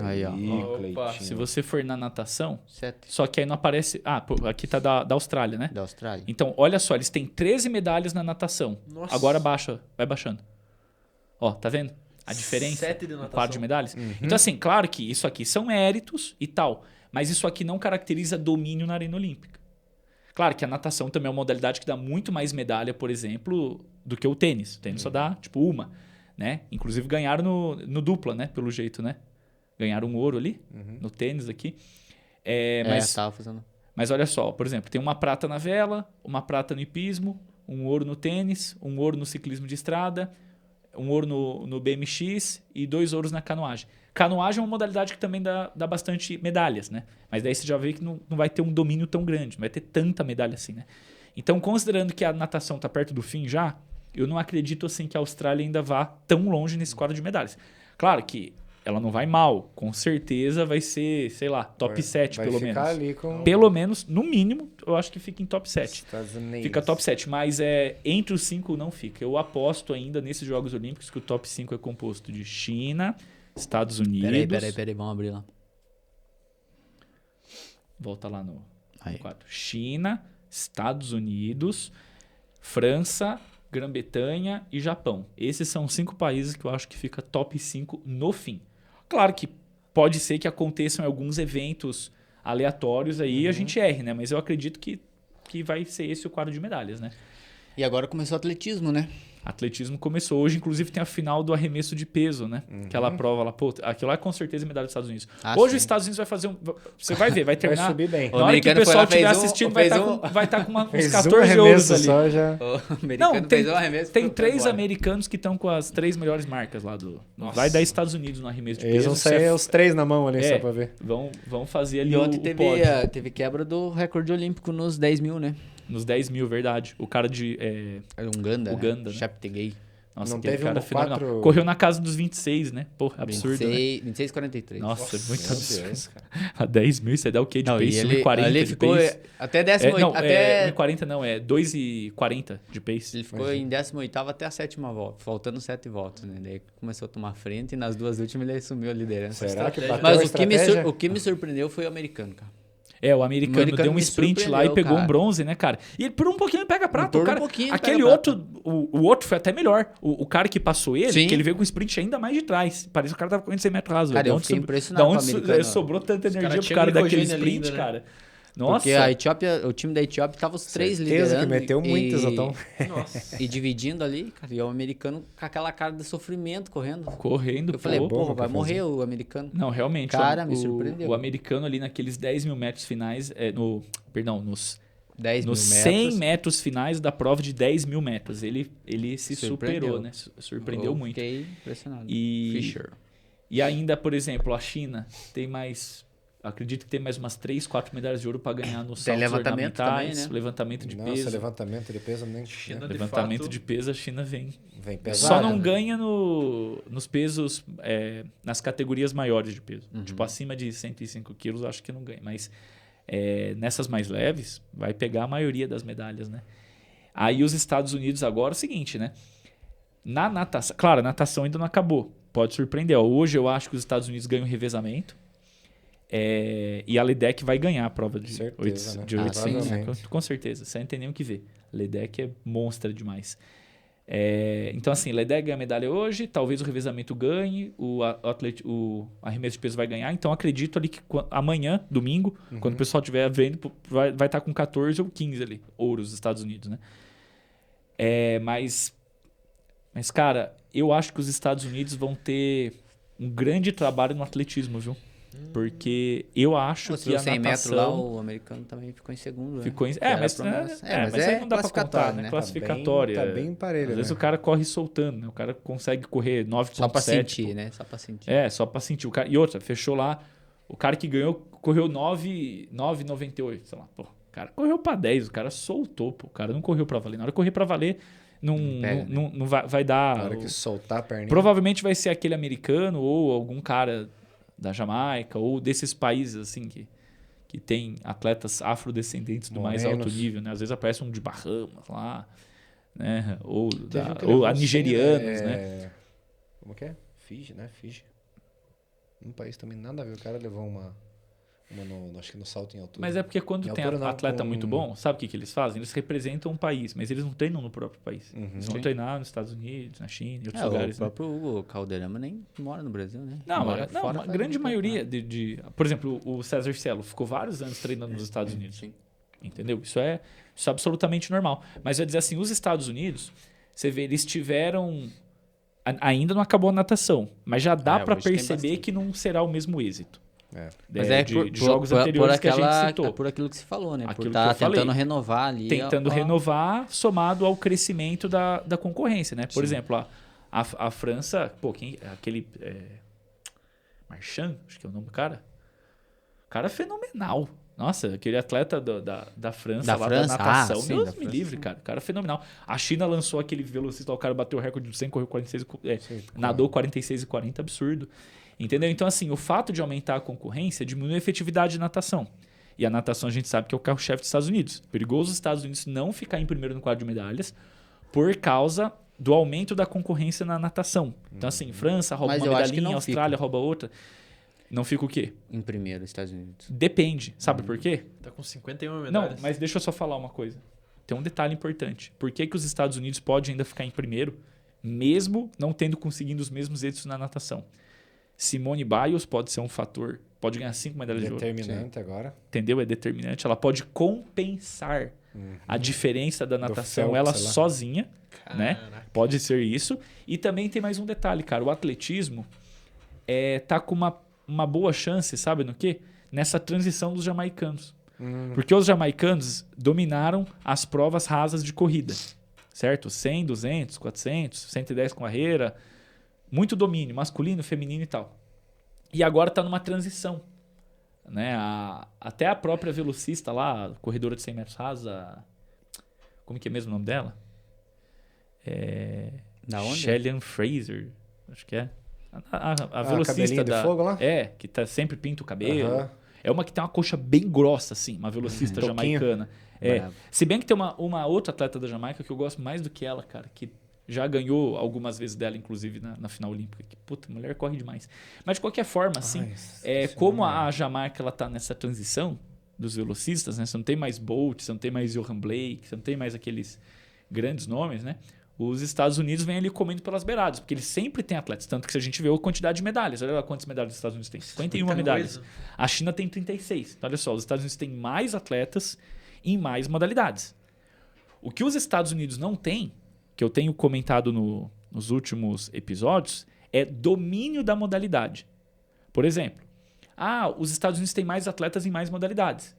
Aí, ó. Opa, Se você for na natação, 7 só que aí não aparece... pô, aqui tá da Austrália, né? da Austrália. Então, olha só, eles têm 13 medalhas na natação. Nossa. Agora vai baixando. Ó, tá vendo? A diferença 7 de no natação. quadro de medalhas. Então, assim, claro que isso aqui são méritos e tal, mas isso aqui não caracteriza domínio na arena olímpica. Claro que a natação também é uma modalidade que dá muito mais medalha, por exemplo, do que o tênis. O tênis só dá, tipo, uma, né? Inclusive ganharam no dupla, né? Pelo jeito, né? Ganharam um ouro ali, no tênis aqui. Tava fazendo... Mas olha só, por exemplo, tem uma prata na vela, uma prata no hipismo, um ouro no tênis, um ouro no ciclismo de estrada, um ouro no BMX e 2 ouros na canoagem. Canoagem é uma modalidade que também dá bastante medalhas, né? Mas daí você já vê que não vai ter um domínio tão grande, não vai ter tanta medalha assim, né? Então, considerando que a natação está perto do fim já, eu não acredito assim que a Austrália ainda vá tão longe nesse quadro de medalhas. Claro que ela não vai mal, com certeza vai ser, sei lá, top 7 pelo menos. Ali com Pelo menos, no mínimo, eu acho que fica em top 7. Estados Unidos. Fica top 7, mas entre os 5 não fica. Eu aposto ainda nesses Jogos Olímpicos que o top 5 é composto de China, Estados Unidos... Peraí, vamos abrir lá. Volta lá no Aí. quadro. China, Estados Unidos, França, Grã-Bretanha e Japão. Esses são 5 países que eu acho que fica top 5 no fim. Claro que pode ser que aconteçam alguns eventos aleatórios aí e a gente erre, né? Mas eu acredito que vai ser esse o quadro de medalhas, né? E agora começou o atletismo, né? Atletismo começou. Hoje, inclusive, tem a final do arremesso de peso, né? Aquela prova lá. Pô, aquilo lá é com certeza medalha dos Estados Unidos. Hoje sim. os Estados Unidos vai fazer Você vai ver, vai terminar. Vai subir bem. Na hora que o pessoal estiver assistindo, vai estar com uns 14 ouros ali. Só já... O americano Não, tem, fez um arremesso, tem foi 3 embora. americanos que estão com as 3 melhores marcas lá do... Vai dar Estados Unidos no arremesso de Eles peso. vão sair os 3 na mão ali, É. só pra ver. Vão fazer ali E ontem o pódio. teve quebra do recorde olímpico nos 10 mil, né? Nos 10 mil, verdade. O cara de... Uganda, Uganda, né? Cheptegei. Nossa, Não aquele teve cara um fenomenal. 4... Correu na casa dos 26, né? Porra, absurdo, 26, 26, 43. né? Nossa, muito Meu absurdo. Deus, cara. A 10 mil, você dá o quê de Não, e pace? ele 1,40 ele de ficou pace? até 18, Não, até 1,40 não, é 2,40 de pace. ele ficou em 18º até a 7ª volta, faltando 7 voltas, né? Daí começou a tomar frente e nas 2 últimas ele assumiu a liderança. Será que bateu Mas a o que me surpreendeu foi o americano, cara. O americano deu um me sprint lá e surpreendeu, pegou cara. um bronze, né, cara? E ele por um pouquinho ele pega prata. Por O um cara, pouquinho ele aquele pega outro, o outro foi até melhor. O cara que passou ele, Sim. que ele veio com um sprint ainda mais de trás. Parece que o cara tava correndo 100 metros raso. Cara, velho. eu fiquei impressionado Da com o onde americano. sobrou tanta energia cara pro tinham cara daquele glicogênio ali sprint, ainda, né? cara? Nossa. Porque a Etiópia, o time da Etiópia tava os 3 Certeza liderando. que meteu muitas, então. Nossa. E dividindo ali, cara. E o americano com aquela cara de sofrimento correndo. Correndo, Eu falei, pô. porra, vai fazer. morrer o americano. Não, realmente. Cara, me surpreendeu. O americano ali naqueles 10 mil metros finais, nos 10 mil 100 metros. metros finais da prova de 10 mil metros. Ele se Surpreendeu. superou, né? Surpreendeu muito. Fiquei impressionado. E- Fischer. E ainda, por exemplo, a China tem mais... Acredito que tem mais umas 3, 4 medalhas de ouro para ganhar nos saltos levantamento ornamentais, também, né? Nossa, levantamento de peso. levantamento de peso nem China, de Levantamento fato, de peso, a China vem. vem pesado. Só não né? ganha nos pesos, nas categorias maiores de peso. Tipo, acima de 105 quilos, acho que não ganha. Mas nessas mais leves, vai pegar a maioria das medalhas, né? Aí os Estados Unidos agora é o seguinte, né? Na natação... Claro, a natação ainda não acabou. Pode surpreender. Ó, hoje eu acho que os Estados Unidos ganham revezamento. E a LEDEC vai ganhar a prova de Certeza, né? 800, né? Provavelmente. Com certeza, sem ter nem o que ver. LEDEC é monstra demais. Então, assim, LEDEC ganha a medalha hoje, talvez o revezamento ganhe, o arremesso de peso vai ganhar. Então, acredito ali que amanhã, domingo, quando o pessoal estiver vendo, vai estar com 14 ou 15 ali, ouros dos Estados Unidos, né? Mas, cara, eu acho que os Estados Unidos vão ter um grande trabalho no atletismo, viu? Porque eu acho Pô, que a 100 metros natação... lá, o americano também ficou em segundo. Ficou em... né? Que era mas, promessa. mas aí não dá pra contar, né? né? Classificatória. Tá bem parelho, Às vezes né? o cara corre soltando, né? O cara consegue correr 9,7. Só pra sentir, pô. né? Só pra sentir. Só pra sentir. O cara... E outra, fechou lá. O cara que ganhou correu 9,98, sei lá. Pô, o cara correu pra 10, o cara soltou, pô. O cara não correu pra valer. Na hora de correr pra valer, não vai dar... Na hora que soltar a perninha. Provavelmente vai ser aquele americano ou algum cara da Jamaica ou desses países assim que tem atletas afrodescendentes do mais Morenos. alto nível, né? Às vezes aparece um de Bahamas lá, né? Ou, Teve um que ou levou a nigerianos, sim, né? Como que é? Fiji, né? Fiji. Um país também nada a ver. O cara levou uma acho que no salto em altura. Mas é porque quando Em tem altura não, atleta com- muito bom, sabe o que eles fazem? Eles representam um país, mas eles não treinam no próprio país. Uhum. Eles vão Sim. treinar nos Estados Unidos, na China e outros O lugares, né? próprio Hugo Calderama nem mora no Brasil, né? Não, Mora não, fora, a faz grande muito maioria tempo, Por exemplo, o César Cielo ficou vários anos treinando nos Estados Unidos. Sim. Entendeu? Isso é absolutamente normal. Mas eu ia dizer assim, os Estados Unidos, você vê, eles tiveram... Ainda não acabou a natação, mas já dá para hoje tem perceber bastante. que não será o mesmo êxito. Mas é de jogos anteriores que a gente citou. por aquilo que se falou, né? Aquilo Por que estar eu falei. tentando renovar ali. Tentando renovar, somado ao crescimento da concorrência, né? Por exemplo, A França, pô, aquele Marchand, acho que é o nome do cara. O cara é fenomenal. Nossa, aquele atleta da França, Da lá França? da natação. Sim, Deus da me França. livre, cara. O cara é fenomenal. A China lançou aquele velocista, o cara bateu o recorde de 100, correu 46, nadou 46 e 40, absurdo. Entendeu? Então, assim, o fato de aumentar a concorrência diminui a efetividade de natação. E a natação a gente sabe que é o carro-chefe dos Estados Unidos. Perigoso os Estados Unidos não ficar em primeiro no quadro de medalhas por causa do aumento da concorrência na natação. Então, assim, França rouba Mas uma eu acho que medalhinha, não Austrália fica. rouba outra. Não fica o quê? Em primeiro, Estados Unidos. Depende. Sabe por quê? Tá com 51 Não, medalhas. mas deixa eu só falar uma coisa. Tem um detalhe importante. Por que os Estados Unidos podem ainda ficar em primeiro, mesmo não tendo conseguido os mesmos êxitos na natação? Simone Biles pode ser um fator, pode ganhar 5 medalhas de ouro. Determinante agora. Entendeu? É determinante. Ela pode compensar a diferença da natação, Phelps, ela sei lá. sozinha, né? Caraca. Pode ser isso. E também tem mais um detalhe, cara. O atletismo tá com uma boa chance, sabe no quê? Nessa transição dos jamaicanos. Porque os jamaicanos dominaram as provas rasas de corrida, certo? 100, 200, 400, 110 com barreira. Muito domínio, masculino, feminino e tal. E agora está numa transição. Né? Até a própria velocista lá, corredora de 100 metros rasa... Como que é mesmo o nome dela? Da onde? Shelly Fraser, acho que é. A cabelinho velocista de fogo lá? que tá, sempre pinta o cabelo. Aham. É uma que tem uma coxa bem grossa, assim, uma velocista Toquinho. jamaicana. Bravo. Se bem que tem uma outra atleta da Jamaica que eu gosto mais do que ela, cara, que já ganhou algumas vezes dela, inclusive, na final olímpica. Que, puta, mulher corre demais. Mas, de qualquer forma, assim, como a Jamaica ela tá nessa transição dos velocistas, né? Você não tem mais Bolt, você não tem mais Johan Blake, você não tem mais aqueles grandes nomes, né? Os Estados Unidos vêm ali comendo pelas beiradas, porque eles sempre têm atletas. Tanto que se a gente vê a quantidade de medalhas, olha lá quantas medalhas os Estados Unidos têm. 51 Muita medalhas. coisa. A China tem 36. Então, olha só, os Estados Unidos têm mais atletas em mais modalidades. O que os Estados Unidos não têm, que eu tenho comentado nos últimos episódios, é domínio da modalidade. Por exemplo, os Estados Unidos têm mais atletas em mais modalidades,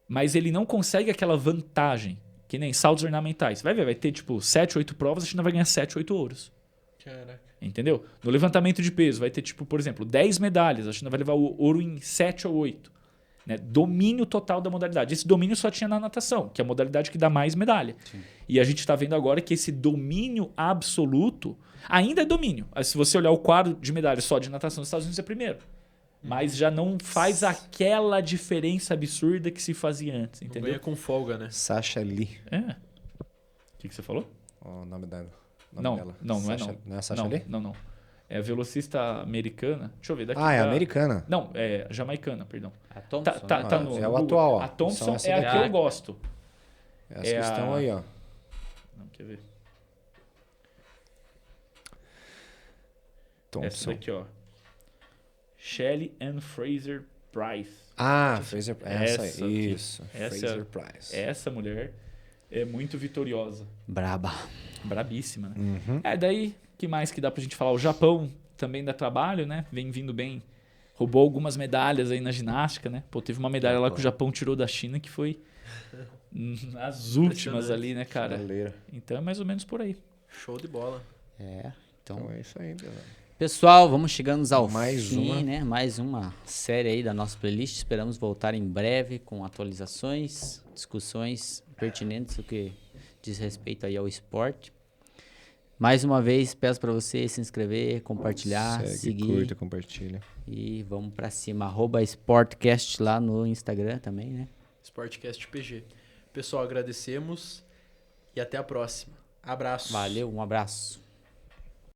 mas ele não consegue aquela vantagem, que nem saltos ornamentais. Vai ver, vai ter tipo 7, 8 provas, a China vai ganhar 7, 8 ouros. Caraca. Entendeu? No levantamento de peso, vai ter, tipo, por exemplo, 10 medalhas. A China vai levar o ouro em 7 ou 8. Né? Domínio total da modalidade. Esse domínio só tinha na natação, que é a modalidade que dá mais medalha. Sim. E a gente está vendo agora que esse domínio absoluto ainda é domínio. Se você olhar o quadro de medalhas só de natação, os Estados Unidos é primeiro. Mas já não faz aquela diferença absurda que se fazia antes, Não entendeu? ganha com folga, né? Sasha Lee. É. O que você falou? Ó, o nome dela. Não, não é Sasha, não. Não é Sasha Não, Lee? não. É a velocista americana. Deixa eu ver daqui. É americana. Não, é jamaicana, perdão. A Thompson, Tá né? no é o Google. atual, ó. A Thompson São é a essa que daqui. eu gosto. Essas É que estão a- aí, ó. Não, quer ver? Essa Thompson. daqui, ó. Shelley Ann Fraser Price. Fraser Price. Essa Essa, aqui. isso. Essa- Fraser Price. Essa mulher é muito vitoriosa. Braba. Brabíssima, né? Uhum. Daí, que mais que dá pra gente falar? O Japão também dá trabalho, né? Vem vindo bem. Roubou algumas medalhas aí na ginástica, né? Pô, teve uma medalha lá que o Japão tirou da China que foi as últimas ali, né, cara? Brasileira. Então é mais ou menos por aí. Show de bola. Então Então, é isso aí, galera. pessoal, vamos chegando ao Mais fim, uma. né? Mais uma série aí da nossa playlist. Esperamos voltar em breve com atualizações, discussões pertinentes, o que diz respeito aí ao esporte. Mais uma vez, peço para você se inscrever, compartilhar, Segue, seguir curta, compartilha. e vamos para cima. @sportcast lá no Instagram também, né? Sportcast PG. Pessoal, agradecemos e até a próxima. Abraço. Valeu, um abraço.